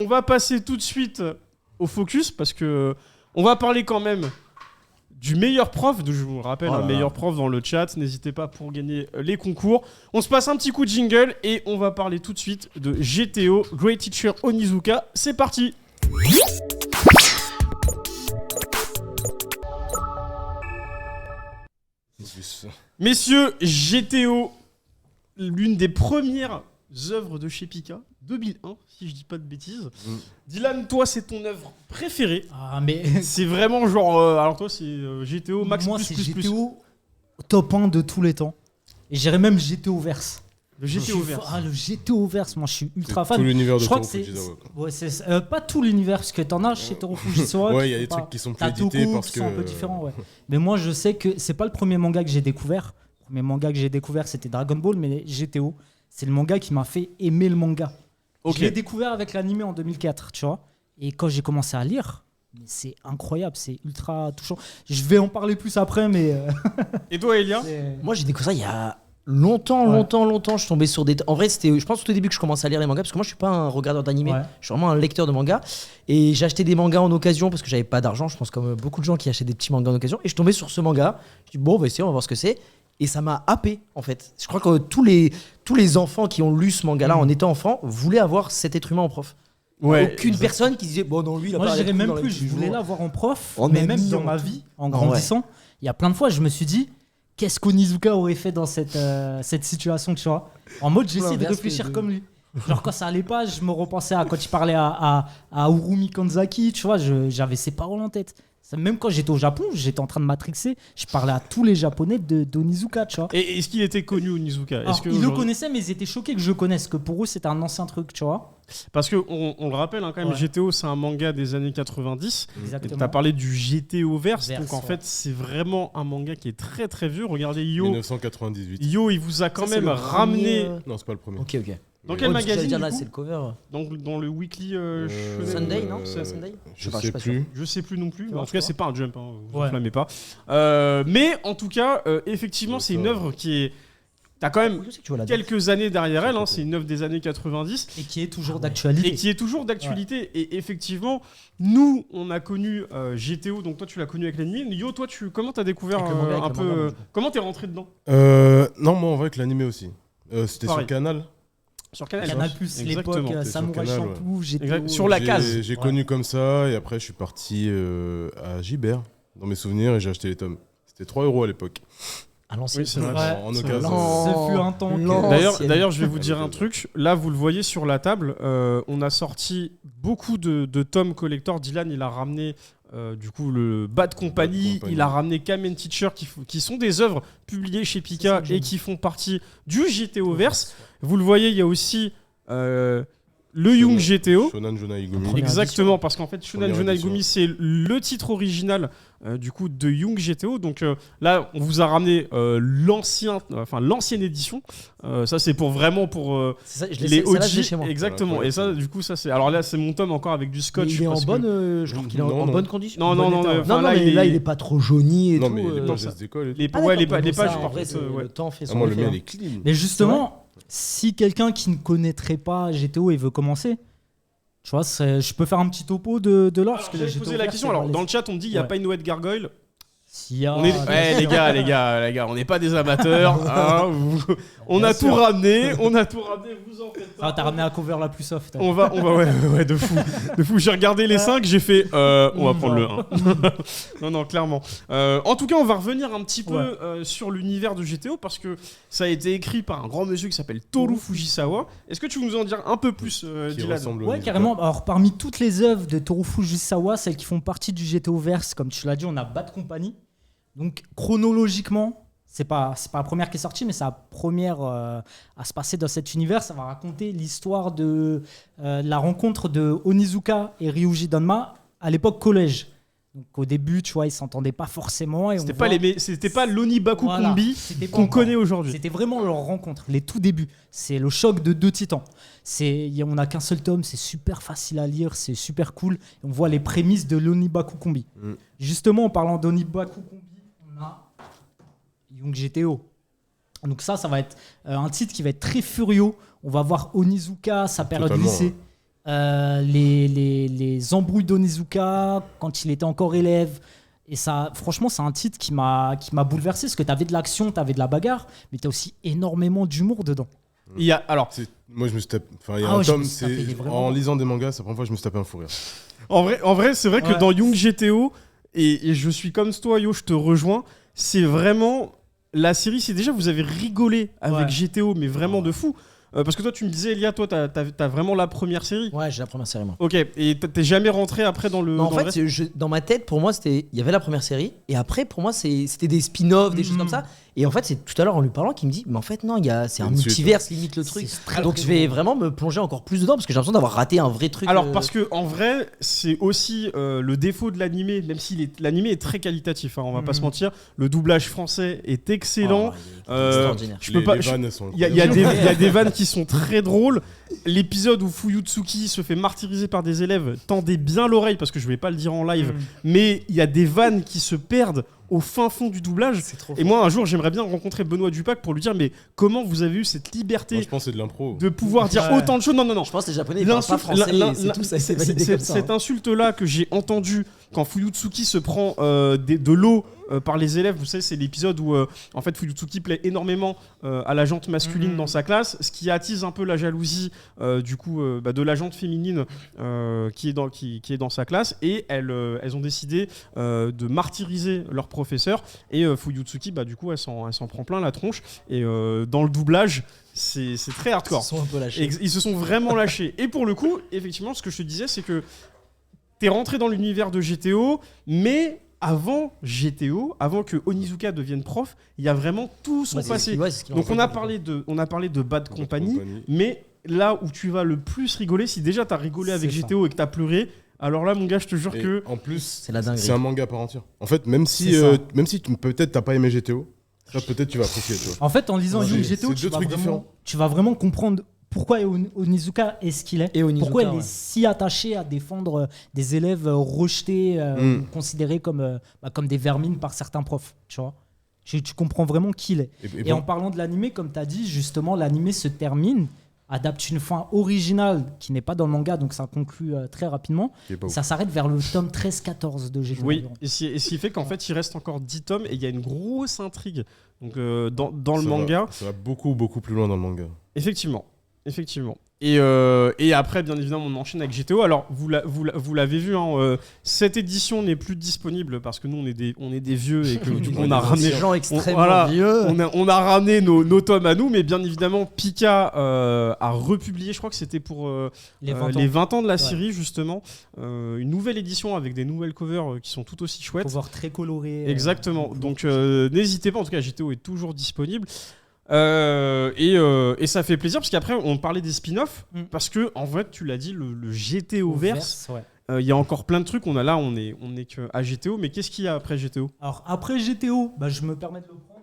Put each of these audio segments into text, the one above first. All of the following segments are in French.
On va passer tout de suite au focus parce que on va parler quand même du meilleur prof. Je vous rappelle, meilleur prof dans le chat. N'hésitez pas pour gagner les concours. On se passe un petit coup de jingle et on va parler tout de suite de GTO, Great Teacher Onizuka. C'est parti. Messieurs, GTO, l'une des premières œuvres de chez Pika, 2001, si je dis pas de bêtises. Dylan, toi, c'est ton œuvre préférée. Ah, mais c'est vraiment genre... alors toi, c'est GTO Max+++. Moi, c'est GTO top 1 de tous les temps. Et j'irais même GTO Verse. Le GTO Verse. Ah, le GTO Verse, moi je suis ultra fan. Tout l'univers de je crois Toru que c'est Fujisawa. ouais, c'est pas tout l'univers parce que t'en as chez Toru Fujisawa. Ouais, il y a des trucs qui sont plus édités parce qui sont un peu différents, ouais. Mais moi je sais que c'est pas le premier manga que j'ai découvert. Le premier manga que j'ai découvert c'était Dragon Ball, mais GTO, c'est le manga qui m'a fait aimer le manga. Okay. Je l'ai découvert avec l'anime en 2004, tu vois. Et quand j'ai commencé à lire, c'est incroyable, c'est ultra touchant. Je vais en parler plus après, mais. Et toi, Elia? Moi j'ai découvert ça il y a longtemps. Je suis tombé sur des. En vrai, c'était, je pense, au tout début que je commençais à lire les mangas, parce que moi, je suis pas un regardeur d'animé. Ouais. Je suis vraiment un lecteur de mangas. Et j'ai acheté des mangas en occasion parce que j'avais pas d'argent. Je pense comme beaucoup de gens qui achètent des petits mangas en occasion. Et je suis tombé sur ce manga. Je dis bon, on va essayer, on va voir ce que c'est. Et ça m'a happé, en fait. Je crois que tous les enfants qui ont lu ce manga-là en étant enfants voulaient avoir cet être humain en prof. Ouais, aucune personne qui disait bon non lui il a moi pas. Moi, je dirais même plus. Je voulais l'avoir en prof, mais même dans ma vie, en grandissant, il y a plein de fois, je me suis dit. Qu'est-ce qu'Onizuka aurait fait dans cette situation, tu vois? En mode, j'essaie de réfléchir comme lui. Genre, quand ça allait pas, je me repensais à quand il parlait à Urumi Kanzaki, tu vois, j'avais ses paroles en tête. Même quand j'étais au Japon, j'étais en train de matrixer, je parlais à tous les Japonais d'Onizuka, tu vois. Et est-ce qu'il était connu, Onizuka? Ils le connaissaient, mais ils étaient choqués que je connaisse, que pour eux, c'était un ancien truc, tu vois. Parce qu'on le rappelle, hein, quand même, GTO, c'est un manga des années 90. Exactement. Tu as parlé du GTO Verse, donc en fait, c'est vraiment un manga qui est très très vieux. Regardez, Yo. 1998. Yo, il vous a quand même ramené. Non, c'est pas le premier. Ok. Dans quel magazine là, c'est le cover. Donc dans le Weekly Sunday, non? C'est Sunday. Je sais plus. Je sais plus non plus. En tout cas, c'est pas un Jump. Hein, vous enflammez pas. Mais en tout cas, effectivement, c'est une œuvre qui est. T'as quand même quelques années derrière elle, hein, c'est une œuvre des années 90. Et qui est toujours d'actualité. Et effectivement, nous, on a connu GTO, donc toi tu l'as connu avec l'anime. Yo, toi, comment t'as découvert un peu. Comment t'es rentré dedans? Non, moi en vrai, avec l'anime aussi. C'était sur Canal. Sur Canal+, l'époque Samurai Champloo, GTO. Sur la case. J'ai connu comme ça, et après je suis parti à Gibert, dans mes souvenirs, et j'ai acheté les tomes. C'était 3 € à l'époque. À l'ancienne. Oui, c'est vrai. En occasion. Ce fut un temps. D'ailleurs, je vais vous dire un truc. Là, vous le voyez sur la table. On a sorti beaucoup de tomes collector. Dylan, il a ramené du coup le Bad Company. Il a ramené Kamen Teacher, qui sont des œuvres publiées chez Pika et qui font partie du GTO Verse. Vous le voyez, il y a aussi le Young GTO. Shonan Jonaigumi. Exactement, parce qu'en fait, Shonan Jonaigumi, c'est le titre original du coup de Young GTO. Donc là, on vous a ramené l'ancienne édition. Ça, c'est pour vraiment pour les OG. Exactement. Voilà, et ça, du coup, ça c'est. Alors là, c'est mon tome encore avec du scotch. Il est en bonne. Je trouve qu'il est en bonne condition. Non. Là, il est pas trop jauni et tout. Non, mais les pages d'école. Les pages, par contre. Le temps fait son. Moi, le mien, il est clean. Mais justement. Si quelqu'un qui ne connaîtrait pas GTO et veut commencer, tu vois, je peux faire un petit topo de l'or. J'ai posé la question. Alors, dans le chat, on me dit il n'y a pas une Wet Gargoyle. Si les gars, on n'est pas des amateurs. Hein, on a tout ramené, vous en faites pas. Ah, t'as ramené la cover la plus soft. On va, ouais, de fou. J'ai regardé les 5, j'ai fait, on va prendre le 1. non, clairement. En tout cas, on va revenir un petit peu sur l'univers de GTO parce que ça a été écrit par un grand monsieur qui s'appelle Toru Fujisawa. Est-ce que tu veux nous en dire un peu plus, Dylan? Ouais, carrément. Alors, parmi toutes les œuvres de Toru Fujisawa, celles qui font partie du GTO Verse, comme tu l'as dit, on a Bad Company. Donc chronologiquement, c'est pas la première qui est sortie, mais c'est la première à se passer dans cet univers. Ça va raconter l'histoire de la rencontre de Onizuka et Ryuji Danma à l'époque collège. Donc au début, tu vois, ils s'entendaient pas forcément. Et c'était pas l'Onibaku Kombi qu'on connaît aujourd'hui. C'était vraiment leur rencontre, les tout débuts. C'est le choc de deux titans. On n'a qu'un seul tome, c'est super facile à lire, c'est super cool. Et on voit les prémices de l'Onibaku Kombi. Justement, en parlant d'Onibaku Kombi, on a Young GTO. Donc ça va être un titre qui va être très furieux. On va voir Onizuka, sa période lycée, les embrouilles d'Onizuka quand il était encore élève. Et ça, franchement, c'est un titre qui m'a bouleversé parce que t'avais de l'action, t'avais de la bagarre, mais t'as aussi énormément d'humour dedans. Il y a, alors, moi, je me suis tapé. Enfin, il y a un tome, en lisant des mangas, c'est la première fois que je me suis tapé un fou rire. En vrai, c'est vrai que dans Young GTO, et je suis comme toi, Yo, je te rejoins, c'est vraiment. La série, c'est déjà, vous avez rigolé avec GTO, mais vraiment de fou. Parce que toi, tu me disais, Elia, toi, t'as vraiment la première série. Ouais, j'ai la première série, moi. Ok, et t'es jamais rentré après dans le. Non, en fait, dans ma tête, pour moi, il y avait la première série, et après, pour moi, c'était des spin-offs, des choses comme ça. Et en fait, c'est tout à l'heure en lui parlant qu'il me dit, mais en fait, non, c'est un multiverse, limite le truc. Donc, je vais vraiment me plonger encore plus dedans parce que j'ai l'impression d'avoir raté un vrai truc. Alors, parce que en vrai, c'est aussi le défaut de l'animé, même si l'animé est très qualitatif, hein, on va pas se mentir. Le doublage français est excellent. Extraordinaire. Il y a des vannes qui sont très drôles. L'épisode où Fuyutsuki se fait martyriser par des élèves, tendez bien l'oreille parce que je vais pas le dire en live, mais il y a des vannes qui se perdent au fin fond du doublage. Et moi, un jour, j'aimerais bien rencontrer Benoît Dupac pour lui dire, mais comment vous avez eu cette liberté moi, je pense que c'est de l'impro. De pouvoir dire autant de choses. Non. Je pense que les Japonais, ils parlent pas français. C'est tout ça, c'est validé comme ça. Cette insulte-là que j'ai entendue quand Fuyutsuki se prend de l'eau par les élèves, vous savez, c'est l'épisode où en fait Fuyutsuki plaît énormément à la jante masculine dans sa classe, ce qui attise un peu la jalousie du coup de la jante féminine qui est dans sa classe, et elles ont décidé de martyriser leur professeur, et Fuyutsuki du coup elle s'en prend plein la tronche, et dans le doublage c'est très hardcore. Ils se sont un peu lâchés. Ils se sont vraiment lâchés. Et pour le coup, effectivement, ce que je te disais, c'est que t'es rentré dans l'univers de GTO, mais avant GTO, avant que Onizuka devienne prof, il y a vraiment tout son passé. Donc on a parlé de Bad Company, mais là où tu vas le plus rigoler, si déjà t'as rigolé avec GTO et que t'as pleuré, alors là mon gars, je te jure que en plus c'est la dinguerie. C'est un manga à part entière. En fait, même si peut-être t'as pas aimé GTO, ça peut-être tu vas apprécier, tu vois. En fait, en lisant Young GTO, tu vas vraiment comprendre pourquoi Onizuka est ce qu'il est, pourquoi il est si attaché à défendre des élèves rejetés, considérés comme des vermines par certains profs, tu vois. Tu comprends vraiment qui il est. Et en parlant de l'animé, comme tu as dit, justement, l'animé se termine, adapte une fin originale qui n'est pas dans le manga, donc ça conclut très rapidement. Ça s'arrête vers le tome 13-14 de GTO. Oui, et ce qui fait qu'en fait, il reste encore 10 tomes et il y a une grosse intrigue donc, dans le manga. Ça va beaucoup, beaucoup plus loin dans le manga. Effectivement. Et après, bien évidemment, on enchaîne avec GTO. Alors, vous l'avez vu, hein, cette édition n'est plus disponible parce que nous, on est des vieux et que du coup, on a ramené des gens extrêmement vieux. On a ramené nos tomes à nous, mais bien évidemment, Pika a republié, je crois que c'était pour les 20 ans de la série, justement, une nouvelle édition avec des nouvelles covers qui sont tout aussi chouettes. Covers très colorées. Exactement. Donc, n'hésitez pas. En tout cas, GTO est toujours disponible. Et ça fait plaisir parce qu'après on parlait des spin-offs parce que en fait tu l'as dit, le GTO verse, il y a encore plein de trucs. On est que à GTO, mais qu'est-ce qu'il y a après GTO? Alors après GTO, je me permets de le prendre.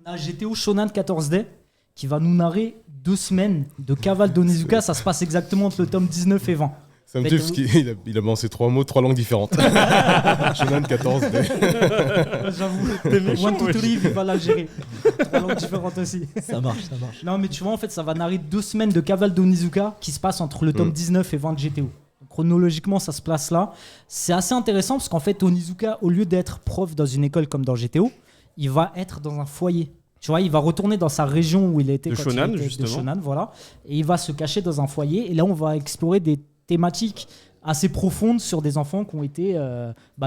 On a GTO Shonan 14D qui va nous narrer 2 semaines de cavale d'Onizuka. Ça se passe exactement entre le tome 19 et 20. Ça me tue parce qu'il a balancé 3 mots, 3 langues différentes. Shonan 14. J'avoue, One, two, three, il va la gérer. 3 langues différentes aussi. Ça marche. Non, mais tu vois, en fait, ça va narrer 2 semaines de cavale d'Onizuka qui se passe entre le tome 19 et 20 de GTO. Donc, chronologiquement, ça se place là. C'est assez intéressant parce qu'en fait, Onizuka, au lieu d'être prof dans une école comme dans GTO, il va être dans un foyer. Tu vois, il va retourner dans sa région où il était. De Shonan, justement. De Shonan, voilà. Et il va se cacher dans un foyer. Et là, on va explorer des thématiques assez profondes sur des enfants qui ont été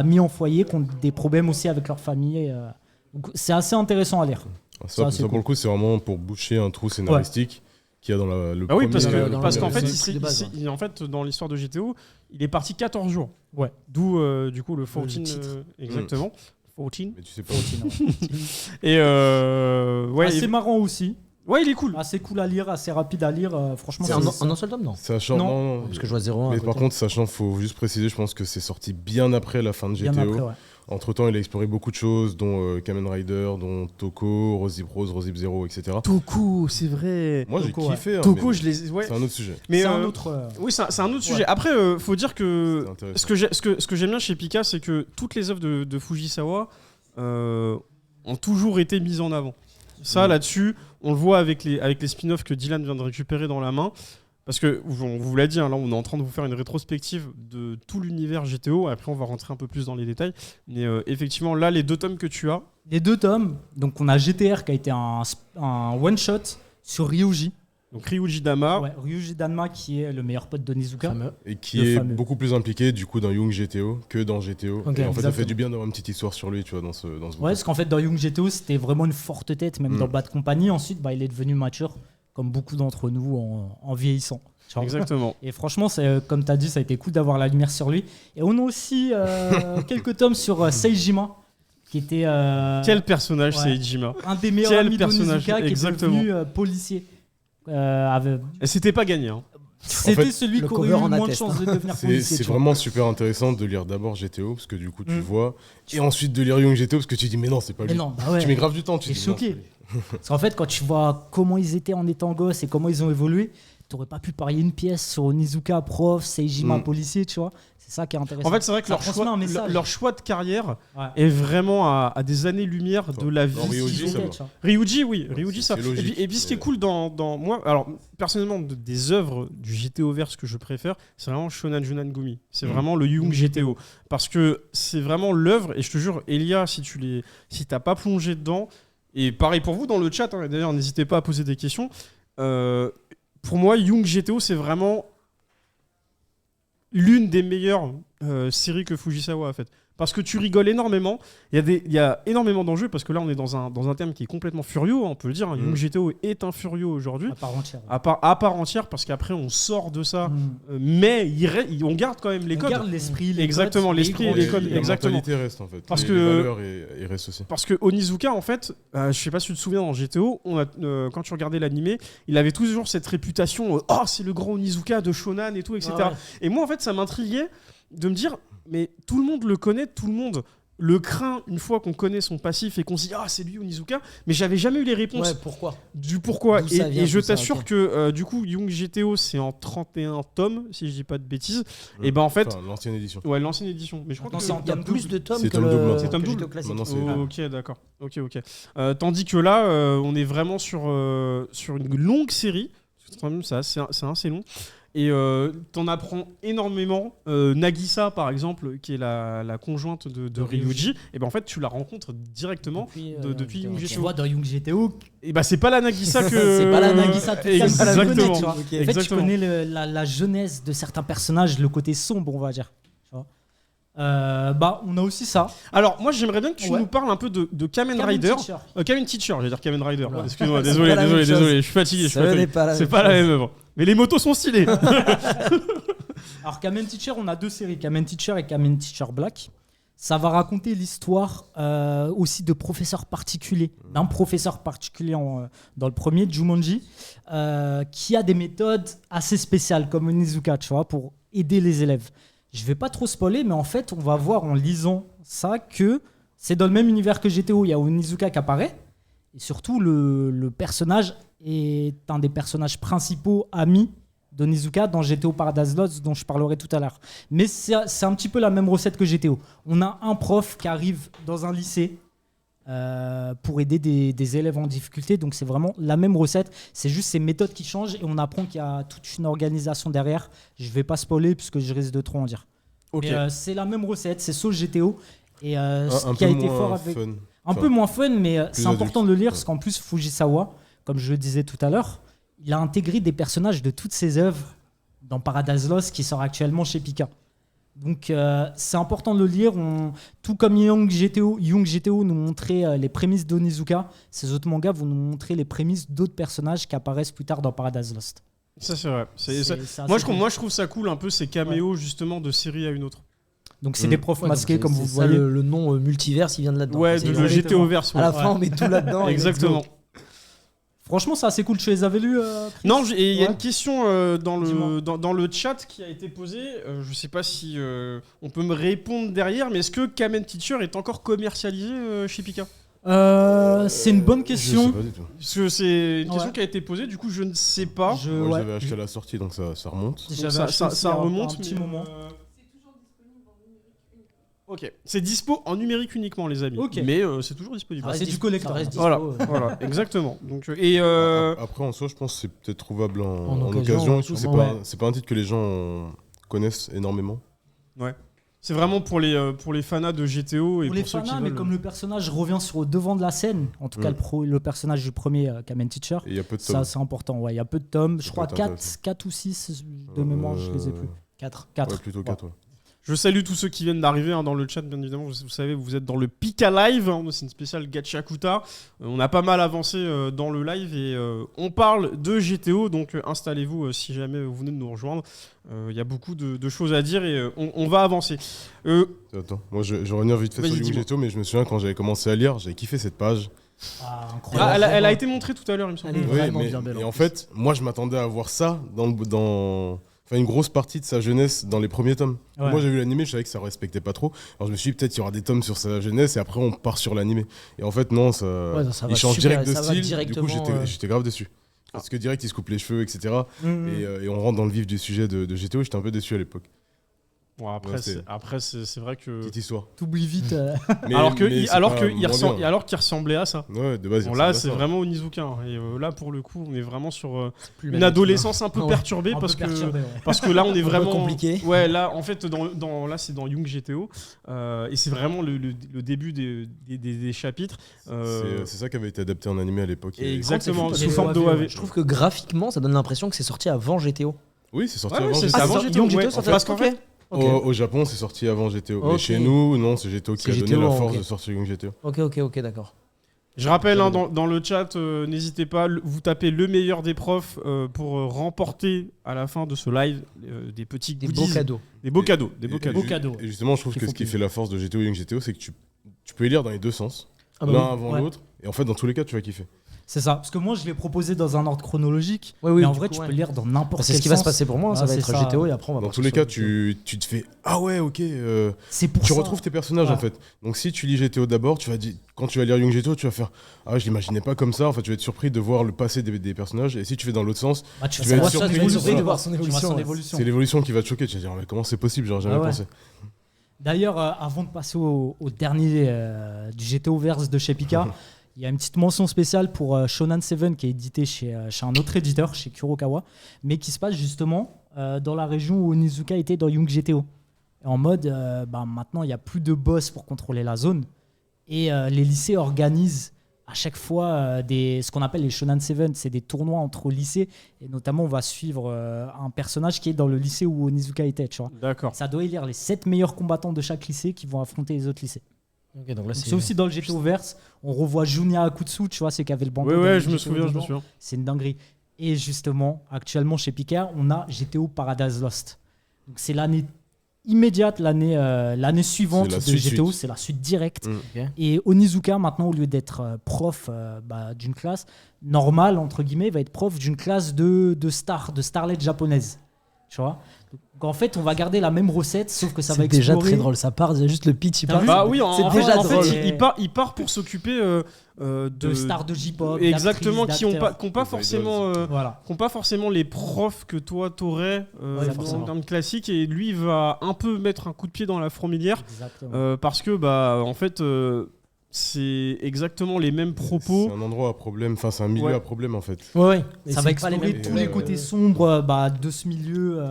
mis en foyer, qui ont des problèmes aussi avec leur famille. Donc c'est assez intéressant à lire. Ça pour le coup, c'est vraiment pour boucher un trou scénaristique qu'il y a dans le premier... Oui, parce qu'en fait, dans l'histoire de GTO, il est parti 14 jours. Ouais. D'où, du coup, le 14... exactement. 14. Mais tu sais pas. 14, et assez marrant aussi. Ouais, il est cool. Assez cool à lire, assez rapide à lire. Franchement, c'est en un seul tome, non? Sachant, non, parce que je vois 0-1. Mais par contre, sachant, faut juste préciser, je pense que c'est sorti bien après la fin de GTO. Après, ouais. Entre-temps, il a exploré beaucoup de choses, dont Kamen Rider, dont Toko, Rosy Rose, Rosy Zero, etc. Toko, c'est vrai. Moi, j'ai kiffé. Hein, Toko, je les... Ouais. C'est un autre sujet. Mais c'est un autre... Oui, c'est un autre sujet. Après, faut dire que ce que j'aime bien chez Pika, c'est que toutes les œuvres de Fujisawa ont toujours été mises en avant. Ça, là-dessus, on le voit avec les spin-offs que Dylan vient de récupérer dans la main. Parce que, on vous l'a dit, là, on est en train de vous faire une rétrospective de tout l'univers GTO. Après, on va rentrer un peu plus dans les détails. Mais effectivement, là, les 2 tomes que tu as. Les 2 tomes, donc on a GTR qui a été un one-shot sur Ryuji. Donc Ryuji Dama. Ouais, Ryuji Dama qui est le meilleur pote d'Onizuka. Et qui est beaucoup plus impliqué du coup dans Young GTO que dans GTO. Okay, et en fait, ça fait du bien d'avoir une petite histoire sur lui, tu vois, dans ce bouquin. Ouais, parce qu'en fait, dans Young GTO, c'était vraiment une forte tête, même dans Bad Company. Ensuite, il est devenu mature, comme beaucoup d'entre nous, en vieillissant. Exactement. Et franchement, comme tu as dit, ça a été cool d'avoir la lumière sur lui. Et on a aussi quelques tomes sur Seijima. Qui était, quel personnage, Seijima. Un des meilleurs amis d'Onizuka qui est devenu policier. Et c'était pas gagné. Hein. C'était celui qui aurait eu moins de chances de devenir policier. C'est vraiment super intéressant de lire d'abord GTO, parce que du coup tu vois, et ensuite de lire Young GTO, parce que tu dis mais non, c'est pas lui. Tu mets grave du temps, tu es choqué. Parce qu'en fait, quand tu vois comment ils étaient en étant gosses et comment ils ont évolué, t'aurais pas pu parier une pièce sur Onizuka prof, Seijima policier, tu vois. C'est ça qui est intéressant. En fait, c'est vrai que leur choix de carrière est vraiment à des années-lumière de la vie. Ryuji, oui. Ryuji, ça. Et puis, ce qui est cool dans moi, alors personnellement, des œuvres du GTO-verse que je préfère, c'est vraiment Shonan Junan Gumi. C'est vraiment le Young GTO. Parce que c'est vraiment l'œuvre, et je te jure, Elia, si t'as pas plongé dedans, et pareil pour vous dans le chat, hein, d'ailleurs, n'hésitez pas à poser des questions. Pour moi, Young GTO, c'est vraiment l'une des meilleures séries que Fujisawa a faites. Parce que tu rigoles énormément. Il y a énormément d'enjeux, parce que là, on est dans un thème qui est complètement furieux, on peut le dire. Young GTO est un furieux aujourd'hui. À part entière. À part entière, parce qu'après, on sort de ça. Mais on garde quand même les codes. On garde l'esprit, les exactement, codes. L'esprit et les codes. Exactement. La mentalité reste, en fait. Parce les valeurs, ils restent aussi. Parce que Onizuka, en fait, je sais pas si tu te souviens, dans GTO, quand tu regardais l'animé, il avait toujours cette réputation c'est le grand Onizuka de Shonan et tout, etc. Ah ouais. Et moi, en fait, ça m'intriguait de me dire, mais tout le monde le connaît, tout le monde le craint une fois qu'on connaît son passif et qu'on se dit c'est lui Onizuka, mais j'avais jamais eu les réponses du pourquoi. Et je t'assure que du coup Young GTO c'est en 31 tomes si je dis pas de bêtises. Et ben en fait l'ancienne édition. Ouais, l'ancienne édition. Mais je crois qu'il y a plus de tomes que le c'est tome double. Ok, d'accord. Ok. Tandis que là on est vraiment sur une longue série. C'est assez long. Et t'en apprends énormément. Nagisa, par exemple, qui est la conjointe de Ryuji, et ben en fait, tu la rencontres directement depuis Young GTO. Tu vois, dans Young GTO. Et ben c'est pas la Nagisa que. C'est pas la Nagisa que exactement. Tu vois. En fait, tu connais la jeunesse de certains personnages, le côté sombre, on va dire. Tu vois. On a aussi ça. Alors moi j'aimerais bien que tu nous parles un peu de Kamen Rider. Kamen Teacher, j'allais dire Kamen Rider. Excuse-moi, désolé, je suis fatigué. C'est pas la même œuvre. Mais les motos sont stylées. Alors Kamen Teacher, on a 2 séries, Kamen Teacher et Kamen Teacher Black. Ça va raconter l'histoire aussi de professeurs particuliers, d'un professeur particulier dans le premier, Jumonji, qui a des méthodes assez spéciales comme Onizuka, tu vois, pour aider les élèves. Je vais pas trop spoiler, mais en fait, on va voir en lisant ça que c'est dans le même univers que GTO. Il y a Onizuka qui apparaît, et surtout le personnage est un des personnages principaux amis d'Onizuka dans GTO Paradise Lost, dont je parlerai tout à l'heure. Mais c'est un petit peu la même recette que GTO. On a un prof qui arrive dans un lycée pour aider des élèves en difficulté, donc c'est vraiment la même recette, c'est juste ces méthodes qui changent et on apprend qu'il y a toute une organisation derrière. Je vais pas spoiler puisque je risque de trop en dire. Mais c'est la même recette, c'est sauce GTO et ce qui a été fort avec un peu moins fun, mais c'est important de le lire parce qu'en plus Fujisawa, comme je le disais tout à l'heure, il a intégré des personnages de toutes ses œuvres dans Paradise Lost qui sort actuellement chez Pika. Donc c'est important de le lire. Tout comme Young GTO nous montrait les prémices d'Onizuka, ces autres mangas vont nous montrer les prémices d'autres personnages qui apparaissent plus tard dans Paradise Lost. Ça c'est vrai. Moi je trouve ça cool un peu ces caméos justement de série à une autre. Donc c'est des profs masqués comme vous voyez. Le nom multiverse il vient de là-dedans. Ouais, le GTO verse. À la fin on met tout là-dedans. Exactement. Franchement, c'est assez cool. Tu les avais lus Non, il y a une question dans le chat qui a été posée. Je sais pas si on peut me répondre derrière, mais est-ce que Kamen Teacher est encore commercialisé chez Pika ? C'est une bonne question. Je sais pas du tout. Parce que c'est une question qui a été posée, du coup je ne sais pas. Moi je l'avais acheté à la sortie, donc ça remonte. Ça remonte un petit moment. Ok. C'est dispo en numérique uniquement, les amis. Ok. Mais c'est toujours disponible. C'est du collector. Voilà, exactement. Donc, Après, en soi, je pense que c'est peut-être trouvable en occasion et tout. C'est pas un titre que les gens connaissent énormément. Ouais. C'est vraiment pour les fanas de GTO et pour les ceux fanas, qui mais veulent... comme le personnage revient sur le devant de la scène, en tout cas le personnage du premier Kamen Teacher, il y a peu de tomes. Ça c'est important. Ouais, il y a peu de tomes. Je crois 4 ou 6 de mémoire, je les ai plus. 4. Ouais, plutôt 4. Ouais. Je salue tous ceux qui viennent d'arriver dans le chat, bien évidemment. Vous savez, vous êtes dans le Pika Live. C'est une spéciale Gachakuta. On a pas mal avancé dans le live et on parle de GTO. Donc installez-vous si jamais vous venez de nous rejoindre. Il y a beaucoup de choses à dire et on va avancer. Attends, moi je reviens vite fait sur Young GTO, mais je me souviens quand j'avais commencé à lire, j'avais kiffé cette page. Incroyable. Elle a été montrée tout à l'heure, il me semble. Elle est vraiment bien belle. Et en fait, moi je m'attendais à voir ça dans une grosse partie de sa jeunesse dans les premiers tomes. Ouais. Moi j'ai vu l'animé, je savais que ça respectait pas trop. Alors je me suis dit peut-être qu'il y aura des tomes sur sa jeunesse et après on part sur l'animé. Et en fait non, il change direct de style. Du coup j'étais grave déçu. Parce que direct il se coupe les cheveux, etc. Et on rentre dans le vif du sujet de GTO. J'étais un peu déçu à l'époque. Bon, après c'est vrai que... Petite histoire. T'oublies vite. Alors qu'il ressemblait à ça. Ouais, de base. Bon, là, c'est vraiment Onizuka. Et là, pour le coup, on est vraiment sur une adolescence un peu perturbée. Parce que là, on est vraiment... compliqué. Ouais, là, en fait, là, c'est dans Young GTO. Et c'est vraiment le début des chapitres. C'est ça qui avait été adapté en animé à l'époque. Exactement, sous forme d'OAV. Je trouve que graphiquement, ça donne l'impression que c'est sorti avant GTO. Oui, c'est sorti avant GTO. Parce qu'en fait... Au Japon, c'est sorti avant GTO. Mais chez nous, non, c'est GTO qui a donné la force de sortir Young GTO. Ok, d'accord. Je rappelle, dans le chat, n'hésitez pas, vous tapez le meilleur des profs pour remporter à la fin de ce live des petits goodies. Des beaux cadeaux. Et justement, je trouve que ce qui fait la force de GTO et Young GTO, c'est que tu peux y lire dans les deux sens, l'un avant l'autre. Et en fait, dans tous les cas, tu vas kiffer. C'est ça, parce que moi je l'ai proposé dans un ordre chronologique, mais en vrai tu peux lire dans n'importe quel sens. C'est ce qui va se passer pour moi, ça va être GTO et après on va dans tous les cas, tu te fais ah ouais, ok. C'est pour tu retrouves tes personnages en fait. Donc si tu lis GTO d'abord, quand tu vas lire Young GTO, tu vas faire ah je l'imaginais pas comme ça. En fait, tu vas être surpris de voir le passé des personnages. Et si tu fais dans l'autre sens, tu vas être surpris de voir son évolution. C'est l'évolution qui va te choquer. Tu vas dire mais comment c'est possible, j'aurais jamais pensé. D'ailleurs, avant de passer au dernier du GTO Verse de chez Pika. Il y a une petite mention spéciale pour Shonen 7 qui est édité chez un autre éditeur, chez Kurokawa, mais qui se passe justement dans la région où Onizuka était dans Young GTO. En mode, maintenant il n'y a plus de boss pour contrôler la zone et les lycées organisent à chaque fois ce qu'on appelle les Shonen 7, c'est des tournois entre lycées et notamment on va suivre un personnage qui est dans le lycée où Onizuka était. Tu vois. D'accord. Ça doit élire les 7 meilleurs combattants de chaque lycée qui vont affronter les autres lycées. Okay, donc là, c'est aussi dans le GTO Verse, on revoit Junya Akutsu, tu vois, c'est qui avait le bandeau. Ouais, je me souviens. C'est une dinguerie. Et justement, actuellement chez Pika, on a GTO Paradise Lost. Donc c'est l'année immédiate, l'année suivante de GTO, c'est la suite directe. Okay. Et Onizuka, maintenant, au lieu d'être prof d'une classe normale, entre guillemets, va être prof d'une classe de starlet japonaise. Tu vois. Donc en fait, on va garder la même recette, sauf que ça va explorer. C'est déjà très drôle, ça part, c'est juste le pitch. Bah oui, c'est déjà drôle. Il part pour s'occuper de stars de J-pop. Exactement, qui n'ont pas forcément les profs que toi t'aurais en termes classiques, et lui il va un peu mettre un coup de pied dans la fourmilière parce que en fait. C'est exactement les mêmes propos. C'est un endroit à problème, c'est un milieu à problème en fait. Ouais. Ça va explorer tous les côtés sombres de ce milieu.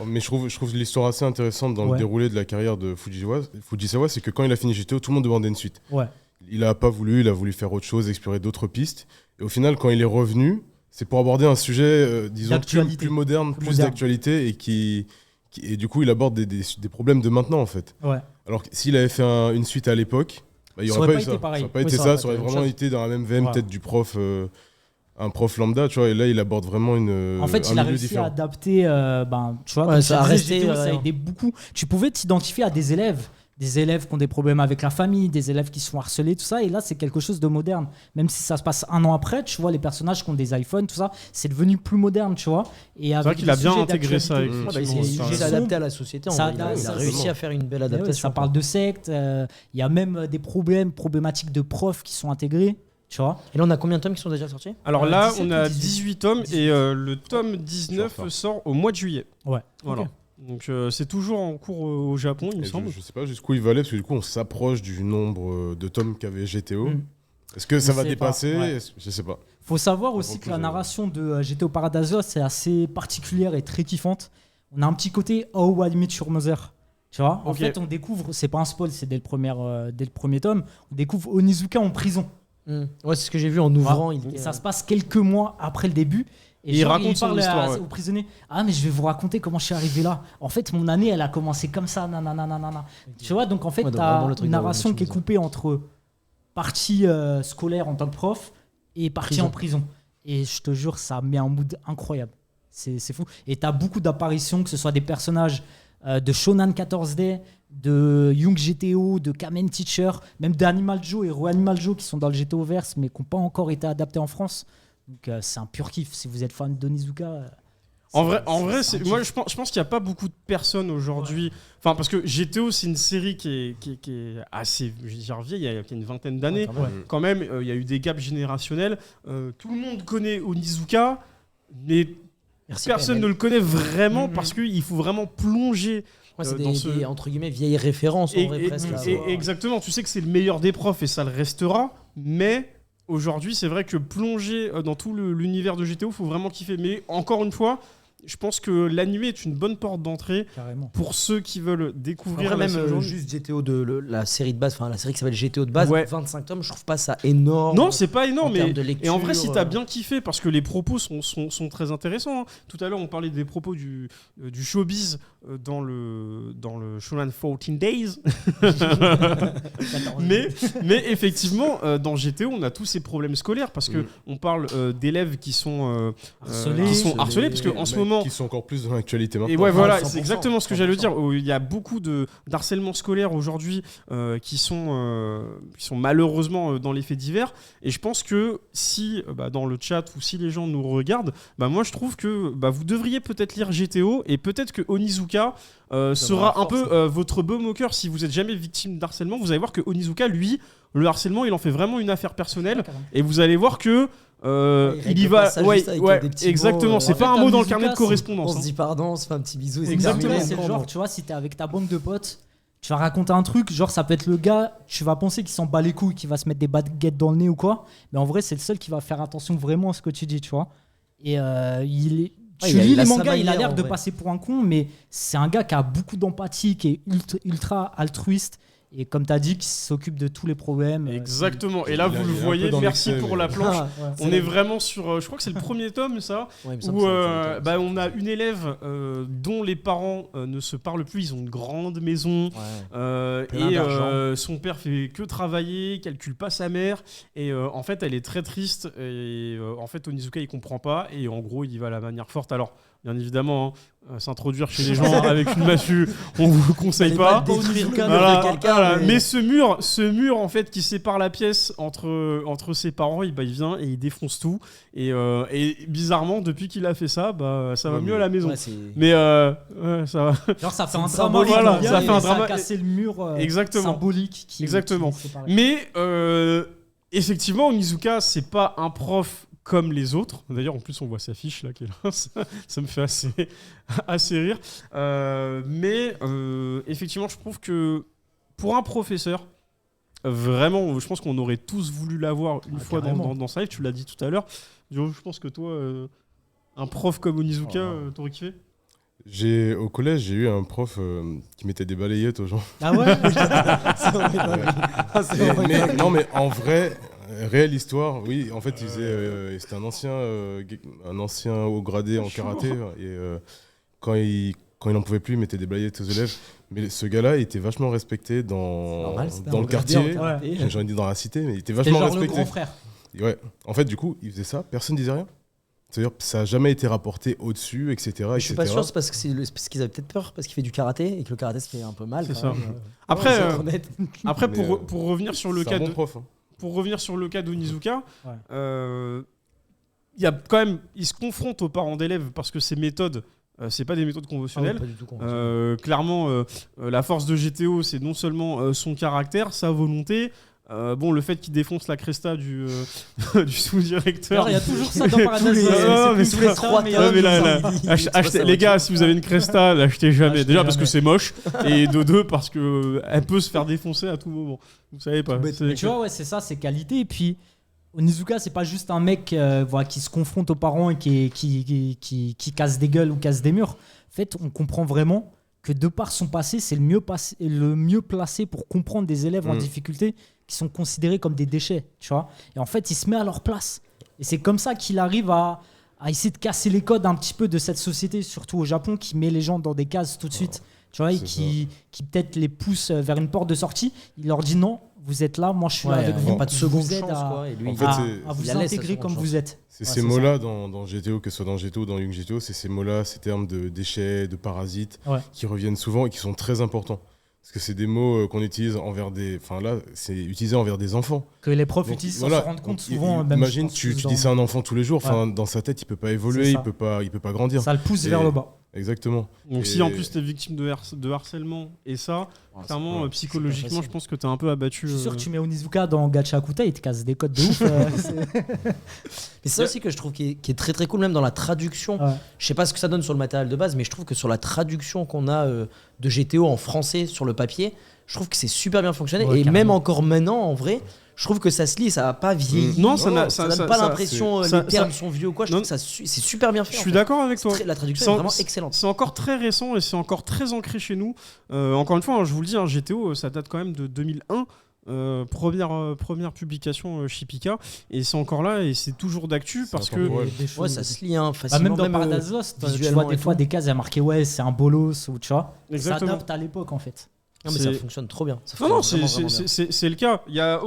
Mais je trouve l'histoire assez intéressante dans le déroulé de la carrière de Fujisawa, c'est que quand il a fini GTO, tout le monde demandait une suite. Ouais. Il a pas voulu, il a voulu faire autre chose, explorer d'autres pistes. Et au final, quand il est revenu, c'est pour aborder un sujet, disons, plus moderne, plus d'actualité, et du coup, il aborde des problèmes de maintenant en fait. Ouais. Alors que s'il avait fait une suite à l'époque, il n'y aurait pas eu ça. Ça n'aurait pas été ça, ça aurait vraiment été dans la même veine peut-être du prof, un prof lambda, tu vois, et là il aborde vraiment en fait, il a réussi à adapter, tu vois, ça a aidé beaucoup. Tu pouvais t'identifier à des élèves qui ont des problèmes avec la famille, des élèves qui se font harceler, tout ça, et là c'est quelque chose de moderne. Même si ça se passe 1 an après, tu vois, les personnages qui ont des iPhones, tout ça, c'est devenu plus moderne, tu vois. Et c'est vrai qu'il a bien intégré ça. Il s'est adapté à la société. Il a réussi à faire une belle adaptation. Ça parle de sectes, il y a même des problématiques de profs qui sont intégrés. Tu vois. Et là, on a combien de tomes qui sont déjà sortis ? Alors là, on a 18 tomes et le tome 19 sort au mois de juillet. Ouais. Voilà. Okay. Donc c'est toujours en cours au Japon, il me semble. Je sais pas jusqu'où il va aller, parce que du coup, on s'approche du nombre de tomes qu'avait GTO. Est-ce que ça va dépasser? Je sais pas. Faut savoir aussi que la narration de GTO Paradise Lost est assez particulière et très kiffante. On a un petit côté How I Met Your Mother. Tu vois, en fait, on découvre, c'est pas un spoil, c'est dès le premier tome, on découvre Onizuka en prison. Ouais, c'est ce que j'ai vu en ouvrant. Ça se passe quelques mois après le début. Et il raconte son histoire au prisonnier. Ah, mais je vais vous raconter comment je suis arrivé là. En fait, mon année, elle a commencé comme ça. Tu vois, donc en fait, t'as une narration qui est coupée entre partie scolaire en tant que prof et partie en prison. Et je te jure, ça met un mood incroyable. C'est fou. Et t'as beaucoup d'apparitions, que ce soit des personnages de Shonan 14D, de Young GTO, de Kamen Teacher, même d'Animal Joe et Reanimal Joe qui sont dans le GTO Verse mais qui n'ont pas encore été adaptés en France. Donc c'est un pur kiff. Si vous êtes fan d'Onizuka. En vrai, moi je pense qu'il n'y a pas beaucoup de personnes aujourd'hui. Enfin, parce que GTO, c'est une série qui est assez vieille, il y a une vingtaine d'années. Quand même, il y a eu des gaps générationnels. Tout le monde connaît Onizuka, mais personne ne le connaît vraiment parce qu'il faut vraiment plonger. C'est des entre guillemets vieilles références en vrai presque. Exactement, tu sais que c'est le meilleur des profs et ça le restera, mais aujourd'hui c'est vrai que plonger dans tout l'univers de GTO, faut vraiment kiffer. Mais encore une fois, je pense que l'anime est une bonne porte d'entrée pour ceux qui veulent découvrir juste GTO la série de base, enfin la série qui s'appelle GTO de base, 25 tomes, je trouve pas ça énorme. Non, c'est pas énorme, et en vrai, si t'as bien kiffé, parce que les propos sont très intéressants. Hein. Tout à l'heure, on parlait des propos du showbiz dans le Shonen 14 Days. mais effectivement, dans GTO, on a tous ces problèmes scolaires parce que on parle d'élèves qui sont harcelés, parce que en ce moment qui sont encore plus dans l'actualité maintenant. Et ouais, voilà, c'est exactement ce que j'allais dire. Il y a beaucoup d'harcèlement scolaire aujourd'hui qui sont malheureusement dans les faits divers. Et je pense que si dans le chat ou si les gens nous regardent, moi je trouve que vous devriez peut-être lire GTO et peut-être que Onizuka sera un peu votre baume au cœur si vous êtes jamais victime d'harcèlement. Vous allez voir que Onizuka, lui, le harcèlement, il en fait vraiment une affaire personnelle. Et vous allez voir que il y va, exactement. C'est pas un mot dans le carnet de correspondance. On se dit pardon, on se fait un petit bisou. Exactement. C'est le genre, tu vois, si t'es avec ta bande de potes, tu vas raconter un truc, genre ça peut être le gars, tu vas penser qu'il s'en bat les couilles, qu'il va se mettre des baguettes dans le nez ou quoi, mais en vrai c'est le seul qui va faire attention vraiment à ce que tu dis, tu vois. Et tu lis les mangas, il a l'air de passer pour un con, mais c'est un gars qui a beaucoup d'empathie, qui est ultra altruiste. Et comme tu as dit, qui s'occupe de tous les problèmes. Exactement. Et là, vous le voyez, merci pour la planche. On est vraiment sur... je crois que c'est le premier tome, ça, où on a une élève dont les parents ne se parlent plus. Ils ont une grande maison. Et son père fait que travailler, calcule pas sa mère. Et en fait, elle est très triste. Et en fait, Onizuka, il comprend pas. Et en gros, il va à la manière forte. Alors... Bien évidemment, s'introduire chez les gens avec une massue, on vous le conseille pas. Mais ce mur en fait qui sépare la pièce entre ses parents, il vient et il défonce tout. Et bizarrement, depuis qu'il a fait ça, ça va mieux à la maison. Mais ça va. Genre ça fait un drama. Ça fait un drama. Casser le mur symbolique. Exactement. Mais effectivement, Onizuka, c'est pas un prof comme les autres. D'ailleurs, en plus, on voit sa fiche là qui est là. Ça me fait assez rire. Mais effectivement, je trouve que pour un professeur, vraiment, je pense qu'on aurait tous voulu l'avoir une fois dans sa life. Tu l'as dit tout à l'heure. Je pense que toi, un prof comme Onizuka, t'aurais kiffé ? Au collège, j'ai eu un prof qui mettait des balayettes aux gens. Ah ouais. Non, mais en vrai... Réelle histoire, oui. En fait, c'était un ancien haut gradé en karaté. Et quand il n'en pouvait plus, il mettait des balayettes aux élèves. Mais ce gars-là, il était vachement respecté dans le quartier. J'en ai dit dans la cité, mais il était vachement respecté. Le grand frère. Ouais. En fait, du coup, il faisait ça, personne ne disait rien. C'est-à-dire que ça n'a jamais été rapporté au-dessus, etc. Je suis pas sûr, c'est parce qu'ils avaient peut-être peur, parce qu'il fait du karaté et que le karaté, c'est un peu mal. C'est ça. Après, pour revenir sur le cas de... Pour revenir sur le cas d'Onizuka, il y a quand même, il se confronte aux parents d'élèves parce que ces méthodes, c'est pas des méthodes conventionnelles. Pas du tout conventionnelles. Clairement, la force de GTO, c'est non seulement son caractère, sa volonté, Bon, le fait qu'il défonce la cresta du sous-directeur. Il y a toujours ça dans Paradise Lost. Les gars, si vous avez une cresta, l'achetez jamais. Déjà parce que c'est moche, et de deux parce que elle peut se faire défoncer à tout moment. Vous savez pas. Tu vois, c'est ça, c'est qualité. Et puis Onizuka, c'est pas juste un mec qui se confronte aux parents et qui casse des gueules ou casse des murs. En fait, on comprend vraiment que de par son passé, c'est le mieux placé pour comprendre des élèves en difficulté qui sont considérés comme des déchets, tu vois. Et en fait, il se met à leur place. Et c'est comme ça qu'il arrive à essayer de casser les codes un petit peu de cette société, surtout au Japon, qui met les gens dans des cases tout de suite, tu vois, et qui peut-être les pousse vers une porte de sortie. Il leur dit non, vous êtes là, moi je suis là avec vous. Pas de seconde chance, quoi. Et lui, à vous intégrer comme vous êtes. C'est ces mots-là dans GTO, que ce soit dans GTO ou dans Young GTO, c'est ces mots-là, ces termes de déchets, de parasites, qui reviennent souvent et qui sont très importants. Parce que c'est des mots qu'on utilise envers des... Enfin là, c'est utilisé envers des enfants. Que les profs utilisent sans se rendre compte souvent. Imagine, tu dis ça à un enfant tous les jours, dans sa tête, il peut pas évoluer, il peut pas grandir. Ça le pousse vers le bas. Exactement. Donc si en plus t'es victime de harcèlement et ça, clairement psychologiquement je pense que t'es un peu abattu. Je suis sûr que tu mets Onizuka dans Gachakuta, il te casse des codes de ouf. Mais c'est ça aussi que je trouve qui est très très cool, même dans la traduction. Je sais pas ce que ça donne sur le matériel de base, mais je trouve que sur la traduction qu'on a de GTO en français sur le papier, je trouve que c'est super bien fonctionné. Et même encore maintenant, en vrai, je trouve que ça se lit, ça va pas vieilli. Non, ça donne pas l'impression les termes sont vieux ou quoi. Je trouve que c'est super bien fait. Je suis d'accord avec toi. La traduction est vraiment excellente. C'est encore très récent et c'est encore très ancré chez nous. Encore une fois, je vous le dis, GTO, ça date quand même de 2001. Première publication Shipika, et c'est encore là et c'est toujours d'actu parce que ça se lit facilement. Même dans Paradise Lost, tu vois des fois des cases, il y a marqué c'est un bolos ou tu vois. Ça adapte à l'époque en fait. Non mais ça fonctionne trop bien. Non, c'est le cas. Il y a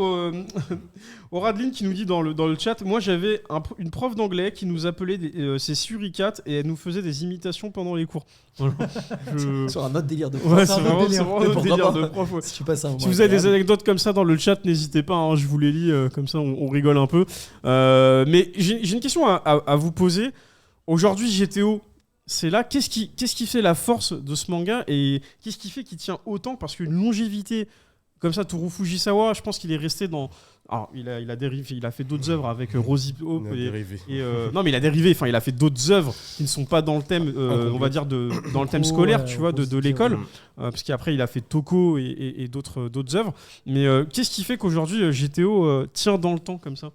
Oradline qui nous dit dans le chat, moi j'avais une prof d'anglais qui nous appelait ses suricates et elle nous faisait des imitations pendant les cours. Sur un autre délire de prof. Ouais, c'est vraiment un autre délire de prof. Ouais. Si vous avez des anecdotes comme ça dans le chat, n'hésitez pas, je vous les lis, comme ça on rigole un peu. Mais j'ai une question à vous poser. Aujourd'hui GTO, c'est là, qu'est-ce qui fait la force de ce manga et qu'est-ce qui fait qu'il tient autant? Parce qu'une longévité comme ça, Toru Fujisawa, je pense qu'il est resté dans... Alors, il a dérivé, il a fait d'autres œuvres avec Rosie Hope non, mais il a dérivé, enfin, il a fait d'autres œuvres qui ne sont pas dans le thème, on va dire, dans le thème scolaire, tu vois, de l'école, parce qu'après, il a fait Toko et d'autres œuvres. Mais qu'est-ce qui fait qu'aujourd'hui, GTO tient dans le temps comme ça?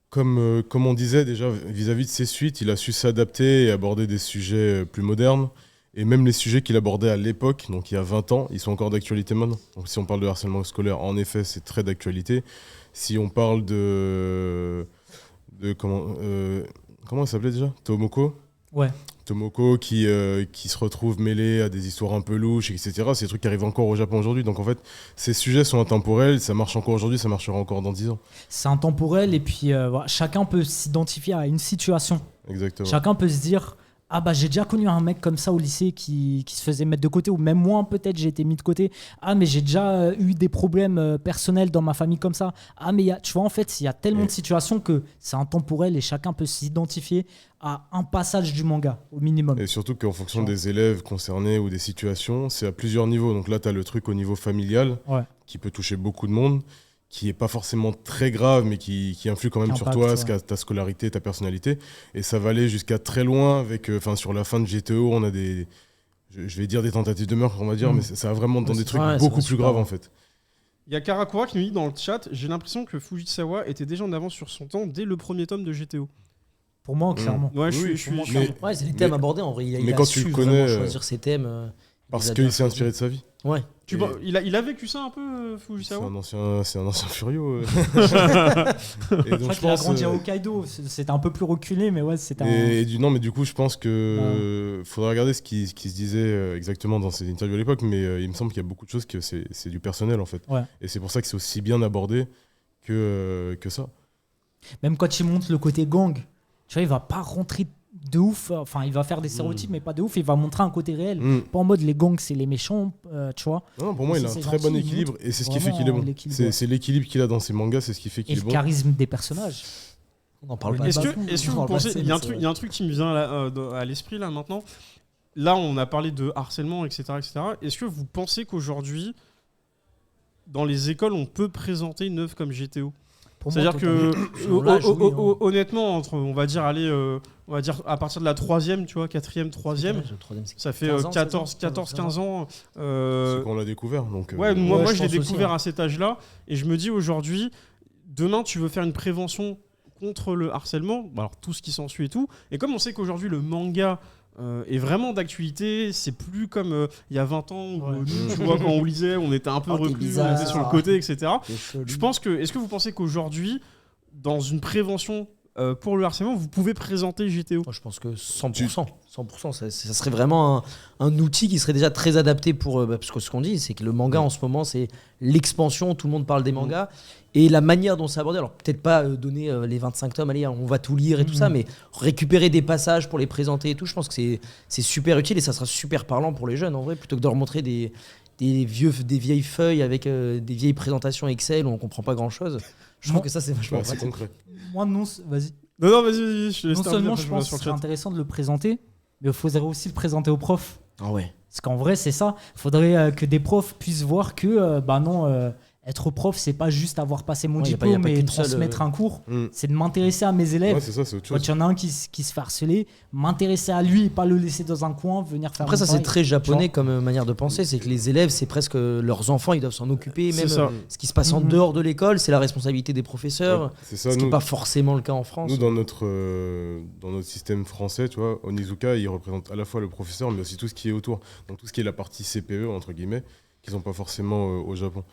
Comme on disait déjà, vis-à-vis de ses suites, il a su s'adapter et aborder des sujets plus modernes. Et même les sujets qu'il abordait à l'époque, donc il y a 20 ans, ils sont encore d'actualité maintenant. Donc si on parle de harcèlement scolaire, en effet, c'est très d'actualité. Si on parle de comment il s'appelait déjà? Tomoko. Ouais. Tomoko qui se retrouve mêlé à des histoires un peu louches, etc. C'est des trucs qui arrivent encore au Japon aujourd'hui. Donc en fait, ces sujets sont intemporels, ça marche encore aujourd'hui, ça marchera encore dans 10 ans. C'est intemporel et puis chacun peut s'identifier à une situation. Exactement. Chacun peut se dire... Ah bah j'ai déjà connu un mec comme ça au lycée qui se faisait mettre de côté, ou même moi peut-être j'ai été mis de côté. Ah mais j'ai déjà eu des problèmes personnels dans ma famille comme ça. Ah mais tu vois en fait il y a tellement de situations que c'est intemporel et chacun peut s'identifier à un passage du manga au minimum. Et surtout qu'en fonction des élèves concernés ou des situations, c'est à plusieurs niveaux. Donc là tu as le truc au niveau familial qui peut toucher beaucoup de monde, qui n'est pas forcément très grave, mais qui influe quand même sur toi, ta scolarité, ta personnalité. Et ça va aller jusqu'à très loin. Sur la fin de GTO, on a des... Je vais dire des tentatives de meurtre, on va dire, mais ça va vraiment dans des trucs beaucoup plus graves, en fait. Il y a Karakura qui nous dit dans le chat, j'ai l'impression que Fujisawa était déjà en avance sur son temps dès le premier tome de GTO. Pour moi, clairement. Ouais, c'est les thèmes abordés, en vrai. Il a su tu le connais, choisir ses thèmes. Parce qu'il s'est inspiré de sa vie. Ouais. Il a vécu ça un peu, Fujisawa? C'est un ancien furieux. Et donc, je crois qu'il a grandi à Hokkaido, c'était un peu plus reculé, mais ouais, c'était Non, mais du coup, je pense que faudrait regarder ce qui se disait exactement dans ces interviews à l'époque, mais il me semble qu'il y a beaucoup de choses que c'est du personnel, en fait. Ouais. Et c'est pour ça que c'est aussi bien abordé que ça. Même quand il montre le côté gang, tu vois, il va pas rentrer de ouf, enfin il va faire des stéréotypes mais pas de ouf, il va montrer un côté réel, pas en mode les gangs c'est les méchants, tu vois. Non, pour moi il a un très bon équilibre et c'est ce qui fait qu'il est bon. C'est l'équilibre qu'il a dans ses mangas, c'est ce qui fait qu'il est bon. Et le charisme des personnages. On en parle pas. Est-ce que vous pensez, il y a un truc qui me vient à l'esprit là maintenant. Là on a parlé de harcèlement, etc. Est-ce que vous pensez qu'aujourd'hui dans les écoles, on peut présenter une œuvre comme GTO. Pour C'est-à-dire moi, que, totalement. honnêtement, on va dire à partir de la 3e, tu vois, 4e, 3e, ça fait 14-15 ans. C'est quand on l'a découvert. Donc, moi je l'ai découvert à cet âge-là. Et je me dis aujourd'hui, demain, tu veux faire une prévention contre le harcèlement, alors tout ce qui s'ensuit et tout. Et comme on sait qu'aujourd'hui, le manga est vraiment d'actualité, c'est plus comme il y a 20 ans où nous, tu vois, quand on lisait, on était un peu reclus, on était sur le côté, etc. Je pense que, est-ce que vous pensez qu'aujourd'hui, dans une prévention pour le harcèlement, vous pouvez présenter GTO? Moi, je pense que 100%. 100%, ça serait vraiment un outil qui serait déjà très adapté pour... parce que ce qu'on dit, c'est que le manga en ce moment, c'est l'expansion, tout le monde parle des mangas. Et la manière dont c'est abordé, alors peut-être pas donner les 25 tomes, allez, on va tout lire et tout ça, mais récupérer des passages pour les présenter et tout, je pense que c'est super utile et ça sera super parlant pour les jeunes en vrai, plutôt que de leur montrer des vieilles feuilles avec des vieilles présentations Excel où on comprend pas grand-chose. Je trouve que ça, c'est vachement concret. Moi, non, vas-y. Non, vas-y, je te laisse Non terminer, seulement après je pense que c'est intéressant de le présenter, mais il faudrait aussi le présenter aux profs. Ah ouais. Parce qu'en vrai, c'est ça. Il faudrait que des profs puissent voir que, être prof, c'est pas juste avoir passé mon diplôme et transmettre un cours. C'est de m'intéresser à mes élèves. Ouais, c'est ça, c'est autre chose. Quand il y en a un qui se fait harceler, m'intéresser à lui et pas le laisser dans un coin, venir faire. Après, ça, c'est très japonais comme manière de penser. C'est que les élèves, c'est presque leurs enfants, ils doivent s'en occuper. Même ce qui se passe en dehors de l'école, c'est la responsabilité des professeurs. Ouais, c'est ça, ce qui n'est pas forcément le cas en France. Nous, dans notre système français, tu vois, Onizuka, il représente à la fois le professeur, mais aussi tout ce qui est autour. Donc, tout ce qui est la partie CPE, entre guillemets, qu'ils n'ont pas forcément au Japon.